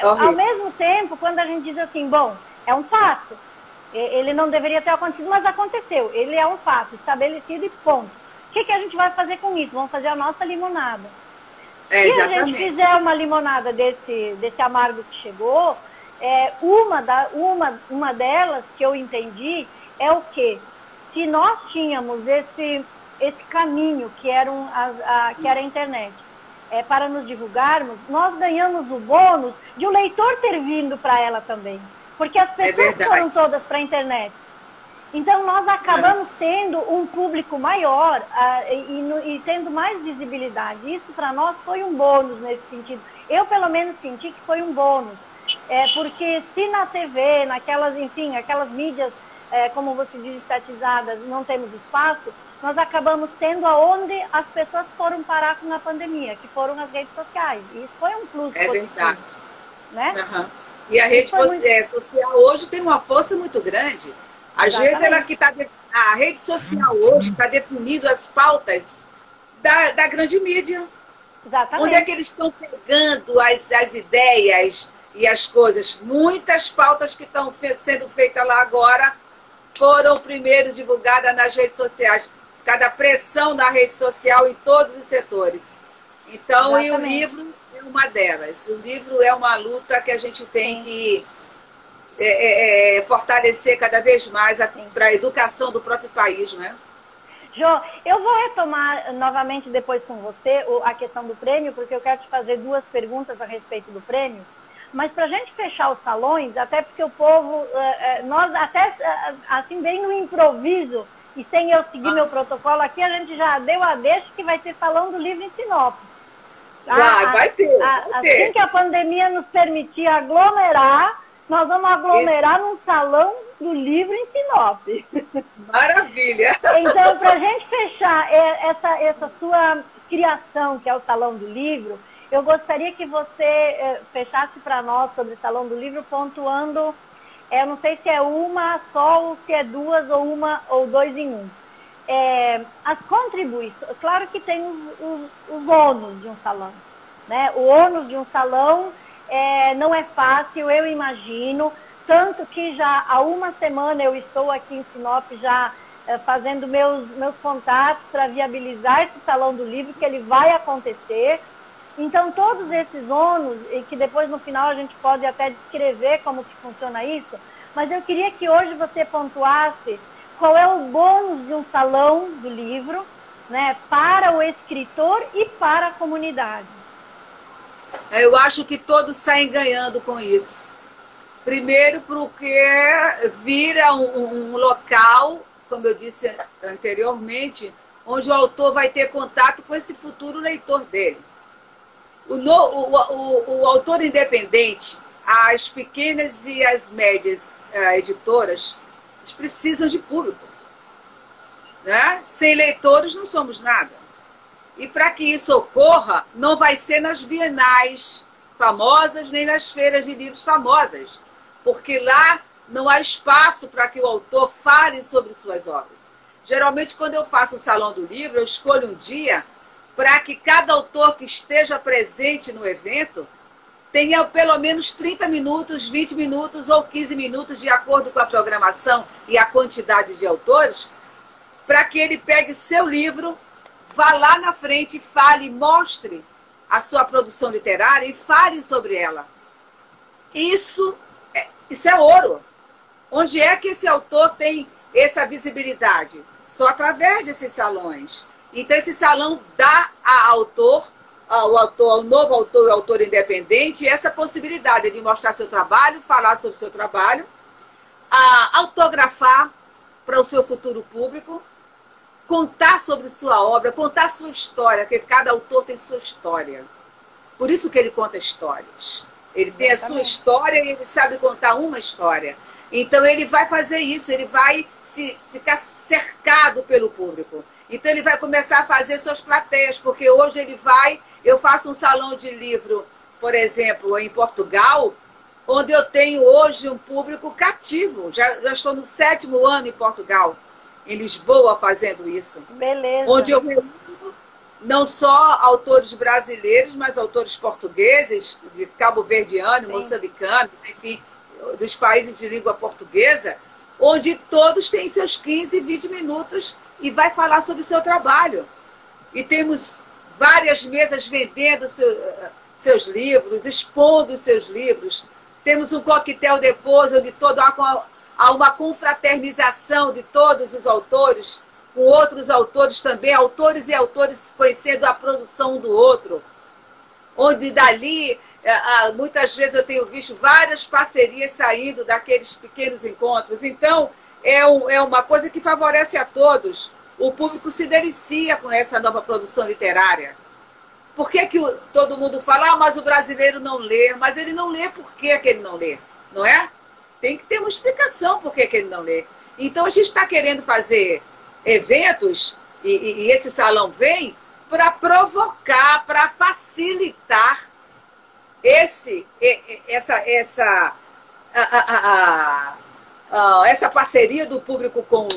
Ao mesmo tempo, quando a gente diz assim, bom, é um fato, ele não deveria ter acontecido, mas aconteceu, ele é um fato, estabelecido e ponto. O que a gente vai fazer com isso? Vamos fazer a nossa limonada. Se a gente fizer uma limonada desse amargo que chegou, uma delas que eu entendi é o quê? Se nós tínhamos esse caminho que era a internet para nos divulgarmos, nós ganhamos o bônus de o leitor ter vindo para ela também. Porque as pessoas foram todas para a internet. Então, nós acabamos tendo um público maior e tendo mais visibilidade. Isso, para nós, foi um bônus nesse sentido. Eu, pelo menos, senti que foi um bônus. Porque se na TV, aquelas mídias, como você diz, estatizadas, não temos espaço, nós acabamos tendo aonde as pessoas foram parar com a pandemia, que foram as redes sociais. E isso foi um plus positivo. Verdade. Né? E a rede social hoje tem uma força muito grande. Às vezes a rede social hoje está definindo as pautas da grande mídia. Exatamente. Onde é que eles estão pegando as ideias e as coisas? Muitas pautas que estão sendo feitas lá agora foram primeiro divulgadas nas redes sociais. Cada pressão na rede social em todos os setores. Então, e o livro é uma delas. O livro é uma luta que a gente tem que fortalecer cada vez mais para a educação do próprio país, né? Jô, eu vou retomar novamente depois com você a questão do prêmio, porque eu quero te fazer duas perguntas a respeito do prêmio. Mas para a gente fechar os salões, até porque o povo, nós até assim bem no improviso, e sem eu seguir meu protocolo aqui, a gente já deu a deixa que vai ter salão do livro em Sinop. Vai ter. Assim que a pandemia nos permitir aglomerar, nós vamos aglomerar num salão do livro em Sinop. Maravilha! Então, para a gente fechar essa sua criação, que é o Salão do Livro, eu gostaria que você fechasse para nós sobre o Salão do Livro, pontuando, eu não sei se é uma só, ou se é duas, ou uma, ou dois em um. As contribuições, claro que tem os ônus de um salão, né? O ônus de um salão não é fácil, eu imagino, tanto que já há uma semana eu estou aqui em Sinop já fazendo meus contatos para viabilizar esse Salão do Livro, que ele vai acontecer. Então, todos esses ônus, e que depois no final a gente pode até descrever como que funciona isso, mas eu queria que hoje você pontuasse qual é o bônus de um Salão do Livro, né, para o escritor e para a comunidade. Eu acho que todos saem ganhando com isso. Primeiro porque vira um local, como eu disse anteriormente, onde o autor vai ter contato com esse futuro leitor dele. O autor independente, as pequenas e as médias editoras, eles precisam de público. Né? Sem leitores não somos nada. E para que isso ocorra, não vai ser nas bienais famosas, nem nas feiras de livros famosas. Porque lá não há espaço para que o autor fale sobre suas obras. Geralmente, quando eu faço o Salão do Livro, eu escolho um dia para que cada autor que esteja presente no evento tenha pelo menos 30 minutos, 20 minutos ou 15 minutos, de acordo com a programação e a quantidade de autores, para que ele pegue seu livro, vá lá na frente e fale, mostre a sua produção literária e fale sobre ela. Isso é ouro. Onde é que esse autor tem essa visibilidade? Só através desses salões. Então, esse salão dá ao novo autor, ao autor independente, essa possibilidade de mostrar seu trabalho, falar sobre seu trabalho, autografar para o seu futuro público, contar sobre sua obra, contar sua história, porque cada autor tem sua história. Por isso que ele conta histórias. Ele tem a sua história e ele sabe contar uma história. Então ele vai fazer isso, ele vai ficar cercado pelo público. Então ele vai começar a fazer suas plateias, porque hoje eu faço um salão de livro, por exemplo, em Portugal, onde eu tenho hoje um público cativo. Já estou no 7º ano em Portugal, em Lisboa, fazendo isso. Beleza. Onde eu reúno não só autores brasileiros, mas autores portugueses, de cabo-verdiano, moçambicano, enfim, dos países de língua portuguesa, onde todos têm seus 15, 20 minutos e vai falar sobre o seu trabalho. E temos várias mesas vendendo seus livros, expondo os seus livros. Temos um coquetel depois, onde há uma confraternização de todos os autores, com outros autores também, autores e autores conhecendo a produção um do outro. Onde dali, muitas vezes eu tenho visto várias parcerias saindo daqueles pequenos encontros. Então, é uma coisa que favorece a todos. O público se delicia com essa nova produção literária. Por que todo mundo fala, mas o brasileiro não lê? Mas ele não lê, por que ele não lê? Não é? Tem que ter uma explicação por que ele não lê. Então, a gente está querendo fazer eventos, e esse salão vem para provocar, para facilitar essa parceria do público com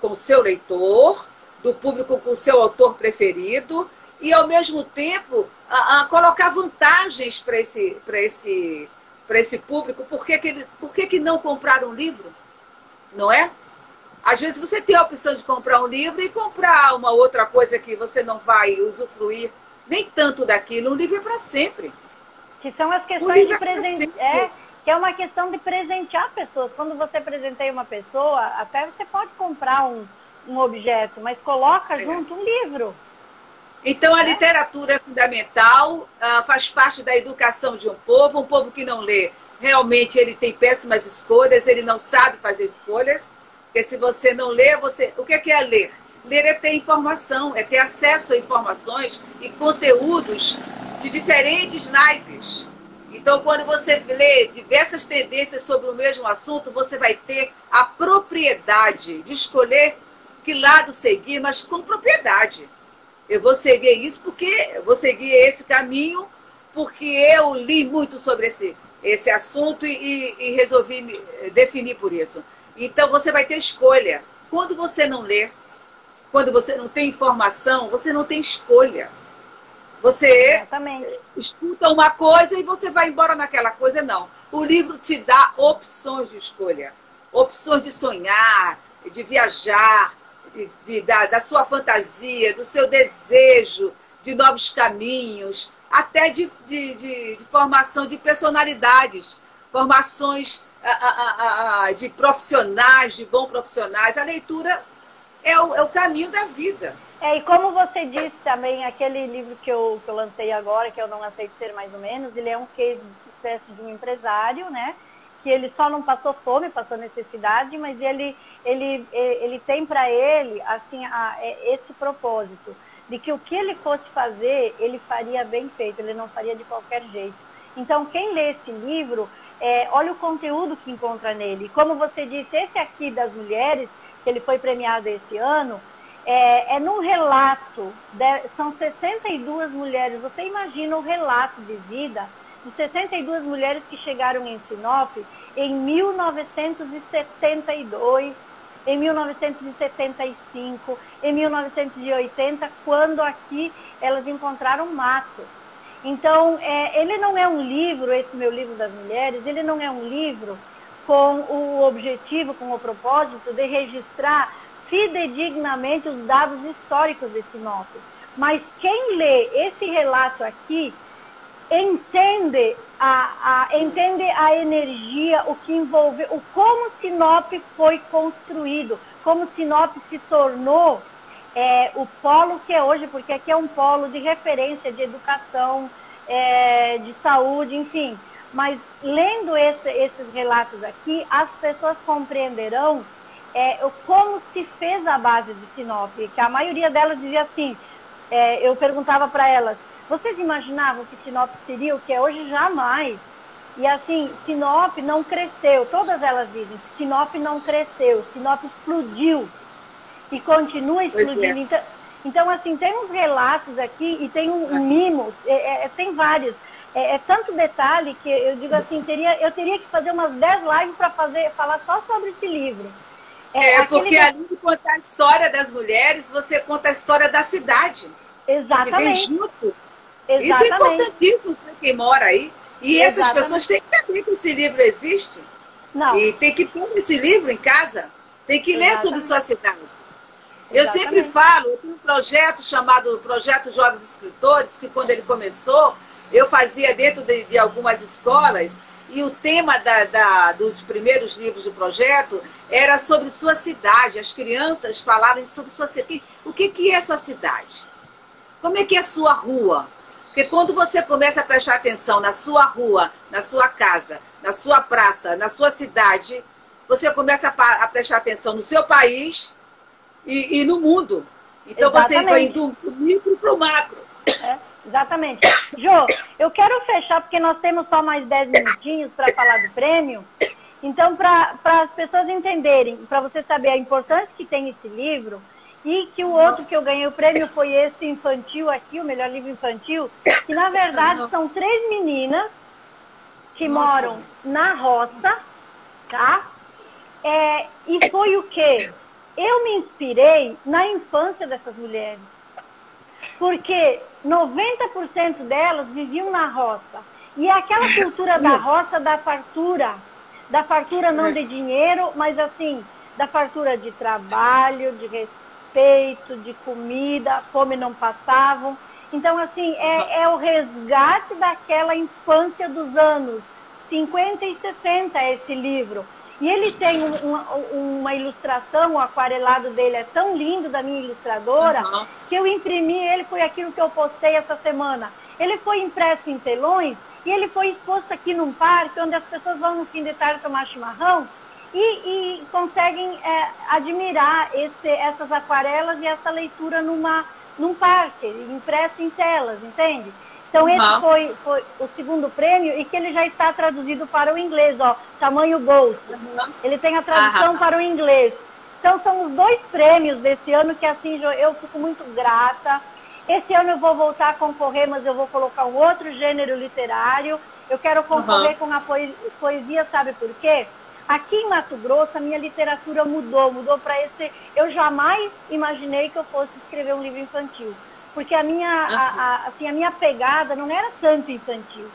o seu leitor, do público com o seu autor preferido, e, ao mesmo tempo, colocar vantagens para esse público. Por que não comprar um livro? Não é? Às vezes você tem a opção de comprar um livro e comprar uma outra coisa que você não vai usufruir nem tanto daquilo. Um livro é para sempre. Que são as questões de presentear. Que é uma questão de presentear pessoas. Quando você presenteia uma pessoa, até você pode comprar um objeto, mas coloca junto um livro. Então, a literatura é fundamental, faz parte da educação de um povo que não lê, realmente ele tem péssimas escolhas, ele não sabe fazer escolhas, porque se você não lê, o que é ler? Ler é ter informação, é ter acesso a informações e conteúdos de diferentes naipes. Então, quando você lê diversas tendências sobre o mesmo assunto, você vai ter a propriedade de escolher que lado seguir, mas com propriedade. Eu vou seguir isso seguir esse caminho, porque eu li muito sobre esse assunto e resolvi me definir por isso. Então, você vai ter escolha. Quando você não lê, quando você não tem informação, você não tem escolha. Você escuta uma coisa e você vai embora naquela coisa, não. O livro te dá opções de escolha. Opções de sonhar, de viajar, da sua fantasia, do seu desejo, de novos caminhos, até de formação de personalidades, formações de profissionais, de bons profissionais. A leitura é o caminho da vida. E como você disse também, aquele livro que eu lancei agora, que eu não aceito ser mais ou menos, ele é um case de sucesso de um empresário, né? Que ele só não passou fome, passou necessidade, mas ele tem para ele assim, esse propósito, de que o que ele fosse fazer, ele faria bem feito, ele não faria de qualquer jeito. Então, quem lê esse livro, olha o conteúdo que encontra nele. Como você disse, esse aqui das mulheres, que ele foi premiado esse ano, num relato, são 62 mulheres, você imagina o relato de vida de 62 mulheres que chegaram em Sinop em 1972, em 1975, em 1980, quando aqui elas encontraram mato. Então, ele não é um livro, esse meu livro das mulheres, ele não é um livro com o objetivo, com o propósito de registrar fidedignamente os dados históricos de Sinop. Mas quem lê esse relato aqui entende a energia, o que envolve, como Sinop foi construído, como Sinop se tornou o polo que é hoje, porque aqui é um polo de referência de educação, de saúde, enfim. Mas lendo esses relatos aqui, as pessoas compreenderão como se fez a base de Sinop, que a maioria delas dizia assim, eu perguntava para elas, vocês imaginavam que Sinop seria o que é hoje? Jamais. E assim, Sinop não cresceu, todas elas dizem, Sinop não cresceu, Sinop explodiu e continua explodindo. Então, assim, tem uns relatos aqui e tem um mimo, tem vários. Tanto detalhe que eu digo assim, eu teria que fazer umas 10 lives para falar só sobre esse livro. Porque além de contar a história das mulheres, você conta a história da cidade. Exatamente. Que vem junto. Exatamente. Isso é importantíssimo para quem mora aí. E essas pessoas têm que saber que esse livro existe. Não. E tem que ter esse livro em casa. Tem que ler sobre sua cidade. Eu sempre falo, eu tenho um projeto chamado Projeto Jovens Escritores, que quando ele começou, eu fazia dentro de algumas escolas, e o tema dos primeiros livros do projeto era sobre sua cidade. As crianças falarem sobre sua cidade. O que é sua cidade? Como é que é a sua rua? Porque quando você começa a prestar atenção na sua rua, na sua casa, na sua praça, na sua cidade, você começa a prestar atenção no seu país e no mundo. Então você vai indo do micro para o macro. Exatamente. Jô, eu quero fechar, porque nós temos só mais 10 minutinhos para falar do prêmio. Então, para as pessoas entenderem, para você saber a importância que tem esse livro, e que o outro que eu ganhei o prêmio foi esse infantil aqui, o melhor livro infantil, que na verdade são 3 meninas que moram na roça, tá? E foi o quê? Eu me inspirei na infância dessas mulheres. Porque 90% delas viviam na roça. E é aquela cultura da roça, da fartura não de dinheiro, mas assim, da fartura de trabalho, de respeito, de comida, fome não passavam. Então, assim, é o resgate daquela infância dos anos 50 e 60, esse livro. E ele tem uma ilustração, o aquarelado dele é tão lindo, da minha ilustradora, que eu imprimi ele, foi aquilo que eu postei essa semana. Ele foi impresso em telões e ele foi exposto aqui num parque, onde as pessoas vão no fim de tarde tomar chimarrão e conseguem admirar essas aquarelas e essa leitura num parque, impresso em telas, entende? Então esse foi o segundo prêmio e que ele já está traduzido para o inglês, ó, tamanho Ghost. Ele tem a tradução para o inglês. Então são os 2 prêmios desse ano que assim eu fico muito grata. Esse ano eu vou voltar a concorrer, mas eu vou colocar um outro gênero literário. Eu quero concorrer com a poesia, sabe por quê? Aqui em Mato Grosso a minha literatura mudou para esse... Eu jamais imaginei que eu fosse escrever um livro infantil. Porque a minha pegada não era tanto infantil.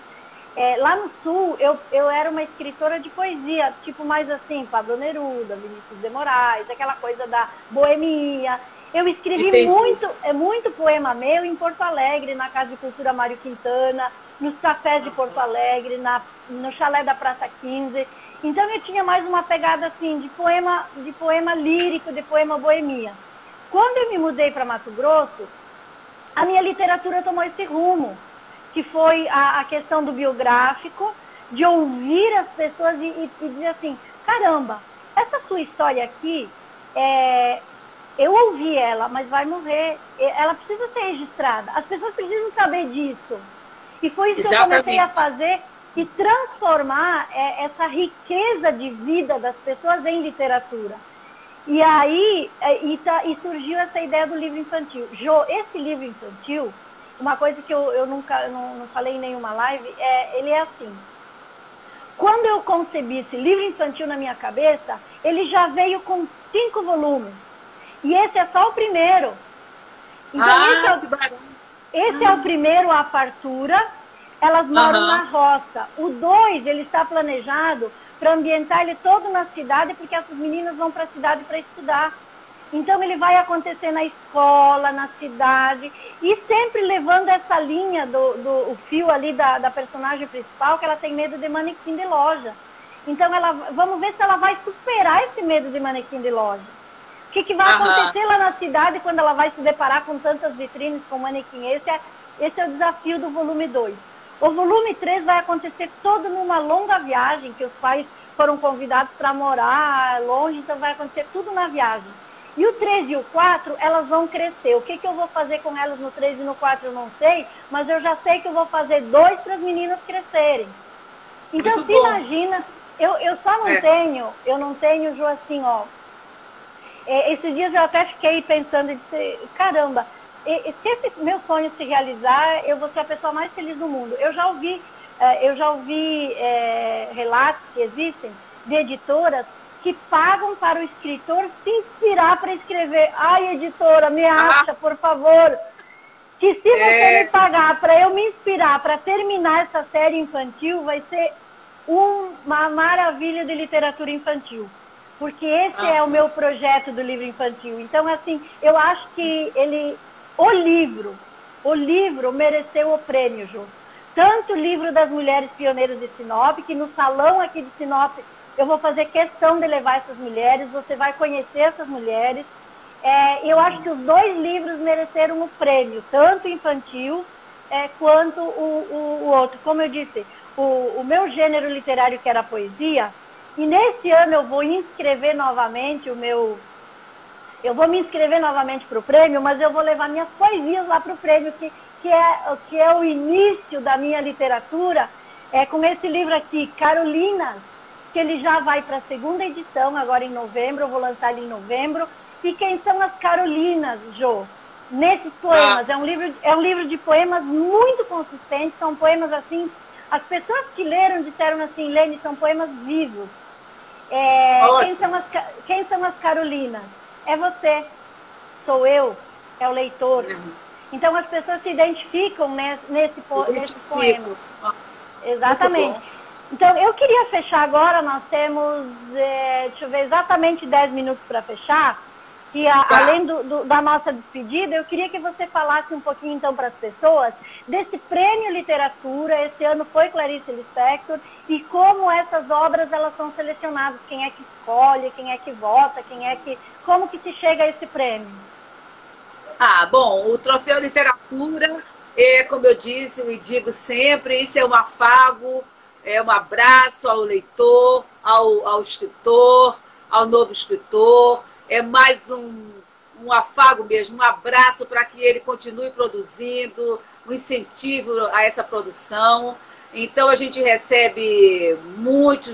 Lá no Sul, eu era uma escritora de poesia, tipo mais assim, Pablo Neruda, Vinícius de Moraes, aquela coisa da boemia. Eu escrevi muito poema meu em Porto Alegre, na Casa de Cultura Mário Quintana, nos cafés de Porto Alegre, no chalé da Praça 15. Então eu tinha mais uma pegada assim, de poema lírico, de poema boemia. Quando eu me mudei para Mato Grosso, a minha literatura tomou esse rumo, que foi a questão do biográfico, de ouvir as pessoas e dizer assim, caramba, essa sua história aqui, eu ouvi ela, mas vai morrer, ela precisa ser registrada, as pessoas precisam saber disso. E foi isso que eu comecei a fazer e transformar essa riqueza de vida das pessoas em literatura. E aí, surgiu essa ideia do livro infantil. Jô, esse livro infantil, uma coisa que eu nunca não falei em nenhuma live, ele é assim. Quando eu concebi esse livro infantil na minha cabeça, ele já veio com 5 volumes. E esse é só o primeiro. Então, esse é o primeiro, A Fartura. Elas moram na roça. O 2, ele está planejado para ambientar ele todo na cidade, porque essas meninas vão para a cidade para estudar. Então ele vai acontecer na escola, na cidade, e sempre levando essa linha do fio ali da personagem principal, que ela tem medo de manequim de loja. Então vamos ver se ela vai superar esse medo de manequim de loja. O que vai acontecer lá na cidade quando ela vai se deparar com tantas vitrines com manequim? Esse é o desafio do volume 2. O volume 3 vai acontecer todo numa longa viagem que os pais foram convidados para morar longe, então vai acontecer tudo na viagem. E o 3 e o 4, elas vão crescer. O que eu vou fazer com elas no 3 e no 4 eu não sei, mas eu já sei que eu vou fazer 2 para as meninas crescerem. Então, se imagina, eu só não tenho, eu não tenho, Ju, assim, ó. Esses dias eu até fiquei pensando, disse, caramba, se esse meu sonho se realizar, eu vou ser a pessoa mais feliz do mundo. Eu já ouvi relatos que existem de editoras que pagam para o escritor se inspirar para escrever. Ai, editora, me acha, por favor. Que se você me pagar para eu me inspirar para terminar essa série infantil, vai ser uma maravilha de literatura infantil. Porque esse é o meu projeto do livro infantil. Então, assim, eu acho que o livro mereceu o prêmio, Ju. Tanto o livro das mulheres pioneiras de Sinop, que no salão aqui de Sinop eu vou fazer questão de levar essas mulheres, você vai conhecer essas mulheres. Eu acho que os 2 livros mereceram o prêmio, tanto infantil quanto o outro. Como eu disse, o meu gênero literário, que era a poesia, e nesse ano eu vou inscrever novamente eu vou me inscrever novamente para o prêmio, mas eu vou levar minhas poesias lá para o prêmio, que é o início da minha literatura, com esse livro aqui, Carolinas, que ele já vai para a 2ª edição, agora em novembro, eu vou lançar ele em novembro. E quem são as Carolinas, Jô? Nesses poemas, é um livro de poemas muito consistente, são poemas assim, as pessoas que leram disseram assim, Lene, são poemas vivos. Quem são as Carolinas? É você, sou eu, é o leitor. Então as pessoas se identificam nesse poema. Exatamente. Então, eu queria fechar agora, nós temos, deixa eu ver, exatamente 10 minutos para fechar, e além da nossa despedida, eu queria que você falasse um pouquinho, então, para as pessoas, desse prêmio Literatura, esse ano foi Clarice Lispector, e como essas obras, elas são selecionadas, quem é que escolhe, quem é que vota, como que se chega a esse prêmio? Bom, o Troféu Literatura, como eu disse e digo sempre, isso é um afago, é um abraço ao leitor, ao escritor, ao novo escritor. É mais um afago mesmo, um abraço para que ele continue produzindo, um incentivo a essa produção. Então, a gente recebe muitas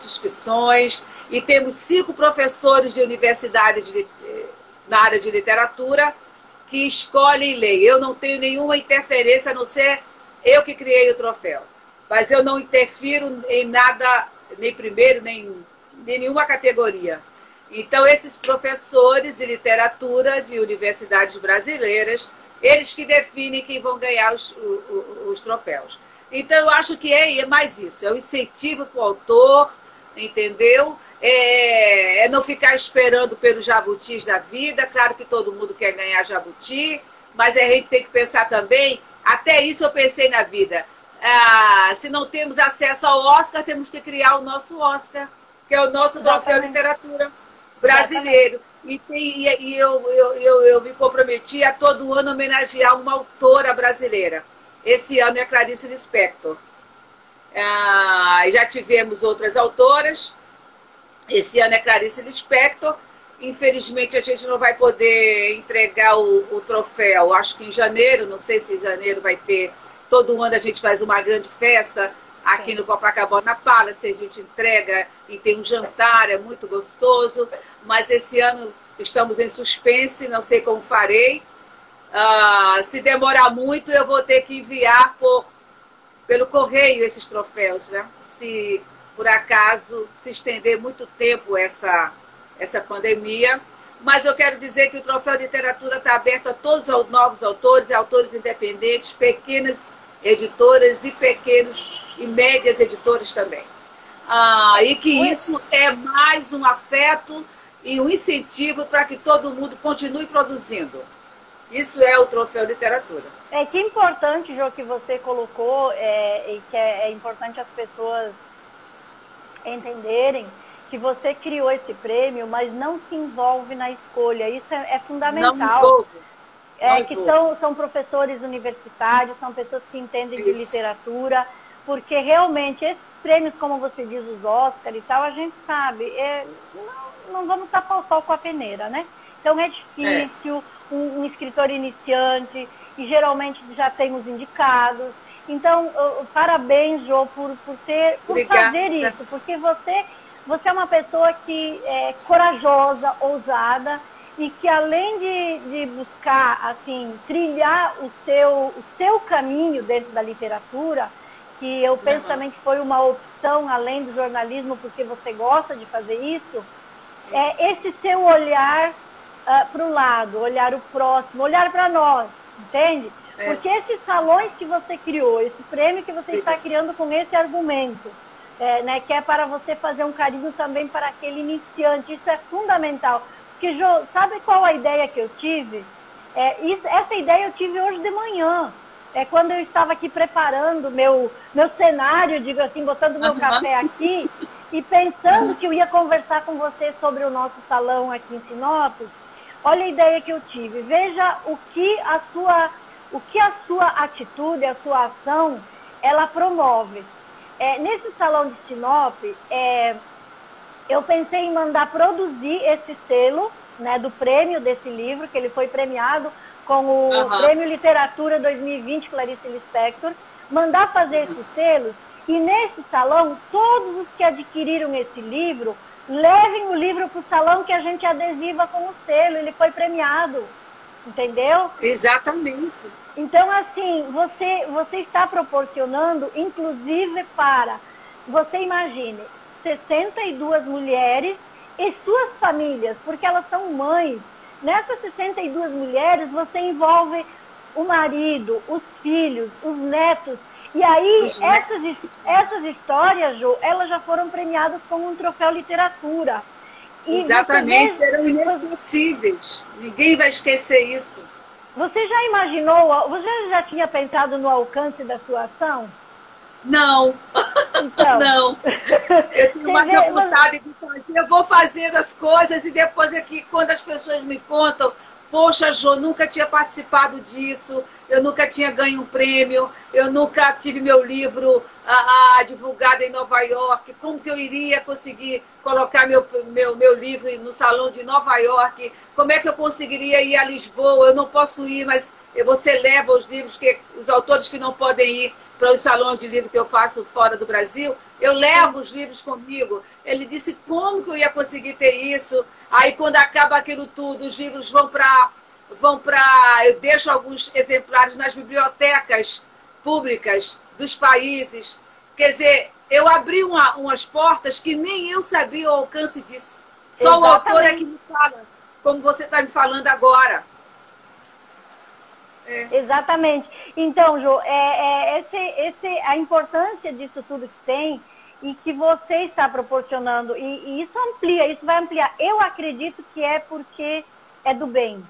inscrições e temos 5 professores de universidade na área de literatura que escolhem ler. Eu não tenho nenhuma interferência, a não ser eu que criei o troféu. Mas eu não interfiro em nada, nem primeiro, nem nenhuma categoria. Então, esses professores de literatura de universidades brasileiras, eles que definem quem vão ganhar os troféus. Então, eu acho que é mais isso, é um incentivo para o autor, entendeu? É não ficar esperando pelos jabutis da vida. Claro que todo mundo quer ganhar jabuti, mas a gente tem que pensar também, até isso eu pensei na vida. Se não temos acesso ao Oscar, temos que criar o nosso Oscar, que é o nosso Troféu Literatura brasileiro. E eu me comprometi a todo ano homenagear uma autora brasileira. Esse ano é Clarice Lispector. Já tivemos outras autoras. Esse ano é Clarice Lispector. Infelizmente, a gente não vai poder entregar o troféu. Acho que em janeiro, não sei se em janeiro vai ter. Todo ano a gente faz uma grande festa aqui no Copacabana Palace. A gente entrega e tem um jantar, é muito gostoso. Mas esse ano estamos em suspense, não sei como farei. Se demorar muito, eu vou ter que enviar pelo correio esses troféus, né? Se por acaso se estender muito tempo essa pandemia. Mas eu quero dizer que o Troféu Literatura está aberto a todos os novos autores, autores independentes, pequenas editoras e pequenos e médias editoras também. E que isso é mais um afeto e um incentivo para que todo mundo continue produzindo. Isso é o Troféu Literatura. Que importante, Jô, que você colocou, e que é importante as pessoas entenderem que você criou esse prêmio, mas não se envolve na escolha. Isso é fundamental. Não envolvo. Que são professores universitários, são pessoas que entendem de literatura, porque realmente esses prêmios, como você diz, os Oscar e tal, a gente sabe, não vamos tapar o sol com a peneira, né? Então é difícil, um escritor iniciante, e geralmente já tem os indicados. Então, parabéns, Jô, por fazer isso, porque você é uma pessoa que é corajosa, ousada, e que além de buscar, assim, trilhar o seu caminho dentro da literatura, que eu penso também que foi uma opção além do jornalismo, porque você gosta de fazer isso, esse seu olhar para o lado, olhar o próximo, olhar para nós, entende? Porque esses salões que você criou, esse prêmio que você está criando com esse argumento, né, que é para você fazer um carinho também para aquele iniciante, isso é fundamental. Porque, Jô, sabe qual a ideia que eu tive? Essa ideia eu tive hoje de manhã. Quando eu estava aqui preparando meu cenário, digo assim, botando meu café aqui, e pensando que eu ia conversar com você sobre o nosso salão aqui em Sinop, olha a ideia que eu tive. Veja o que a sua atitude, a sua ação, ela promove. Nesse salão de Sinop, eu pensei em mandar produzir esse selo, né, do prêmio desse livro, que ele foi premiado com o Prêmio Literatura 2020 Clarice Lispector, mandar fazer esses selos, e nesse salão, todos os que adquiriram esse livro, levem o livro para o salão que a gente adesiva com o selo, ele foi premiado, entendeu? Exatamente. Então, assim, você está proporcionando, inclusive você imagine, 62 mulheres e suas famílias, porque elas são mães. Nessas 62 mulheres, você envolve o marido, os filhos, os netos. E aí, essas histórias, Jô, elas já foram premiadas com um troféu literatura. E exatamente, serão inesquecíveis. Ninguém vai esquecer isso. Você já imaginou, você já tinha pensado no alcance da sua ação? Não, então, não. Eu tenho uma vontade de fazer, eu vou fazendo as coisas e depois aqui, quando as pessoas me contam, poxa, Jô, nunca tinha participado disso, eu nunca tinha ganho um prêmio, eu nunca tive meu livro divulgado em Nova York, como que eu iria conseguir colocar meu livro no Salão de Nova York, como é que eu conseguiria ir a Lisboa, eu não posso ir, mas você leva os livros, os autores que não podem ir para os salões de livro que eu faço fora do Brasil, eu levo os livros comigo. Ele disse como que eu ia conseguir ter isso. Aí quando acaba aquilo tudo, os livros vão para... Eu deixo alguns exemplares nas bibliotecas públicas dos países. Quer dizer, eu abri umas portas que nem eu sabia o alcance disso. Só o autor é que me fala, como você está me falando agora. Exatamente. Então, Jô, a importância disso tudo que tem e que você está proporcionando, e isso vai ampliar. Eu acredito que é porque é do bem,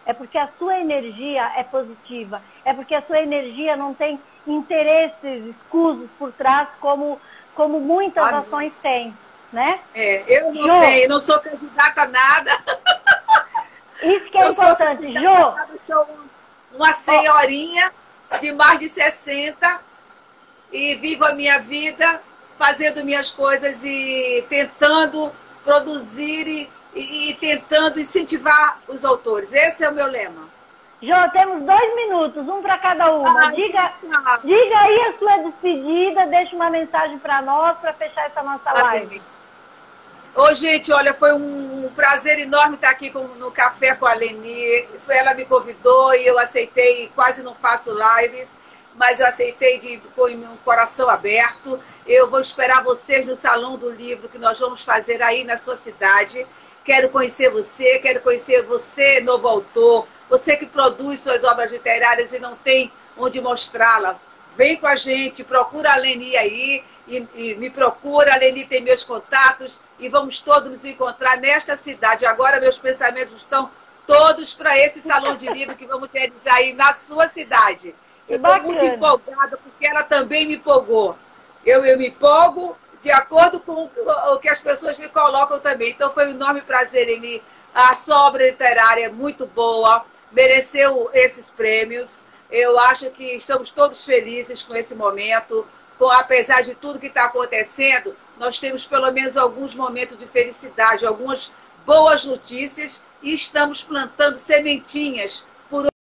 é porque a sua energia é positiva, é porque a sua energia não tem interesses escusos por trás, como muitas ações têm, né? Eu não tenho, não sou candidata a nada. Isso que é importante, Jô. Uma senhorinha de mais de 60 e vivo a minha vida fazendo minhas coisas e tentando produzir e tentando incentivar os autores. Esse é o meu lema. Jô, temos 2 minutos, um para cada uma. Diga aí a sua despedida, deixa uma mensagem para nós para fechar essa nossa live. Ô, gente, olha, foi um prazer enorme estar aqui no café com a Leni. Ela me convidou e eu aceitei, quase não faço lives, mas eu aceitei com um coração aberto. Eu vou esperar vocês no Salão do Livro, que nós vamos fazer aí na sua cidade. Quero conhecer você, novo autor, você que produz suas obras literárias e não tem onde mostrá-la. Vem com a gente, procura a Leni aí, e me procura, a Leni tem meus contatos, e vamos todos nos encontrar nesta cidade. Agora meus pensamentos estão todos para esse salão de livro que vamos realizar aí na sua cidade. Eu estou muito empolgada, porque ela também me empolgou. Eu me empolgo de acordo com o que as pessoas me colocam também. Então foi um enorme prazer, Leni. A sua obra literária é muito boa, mereceu esses prêmios. Eu acho que estamos todos felizes com esse momento, apesar de tudo que está acontecendo, nós temos pelo menos alguns momentos de felicidade, algumas boas notícias, e estamos plantando sementinhas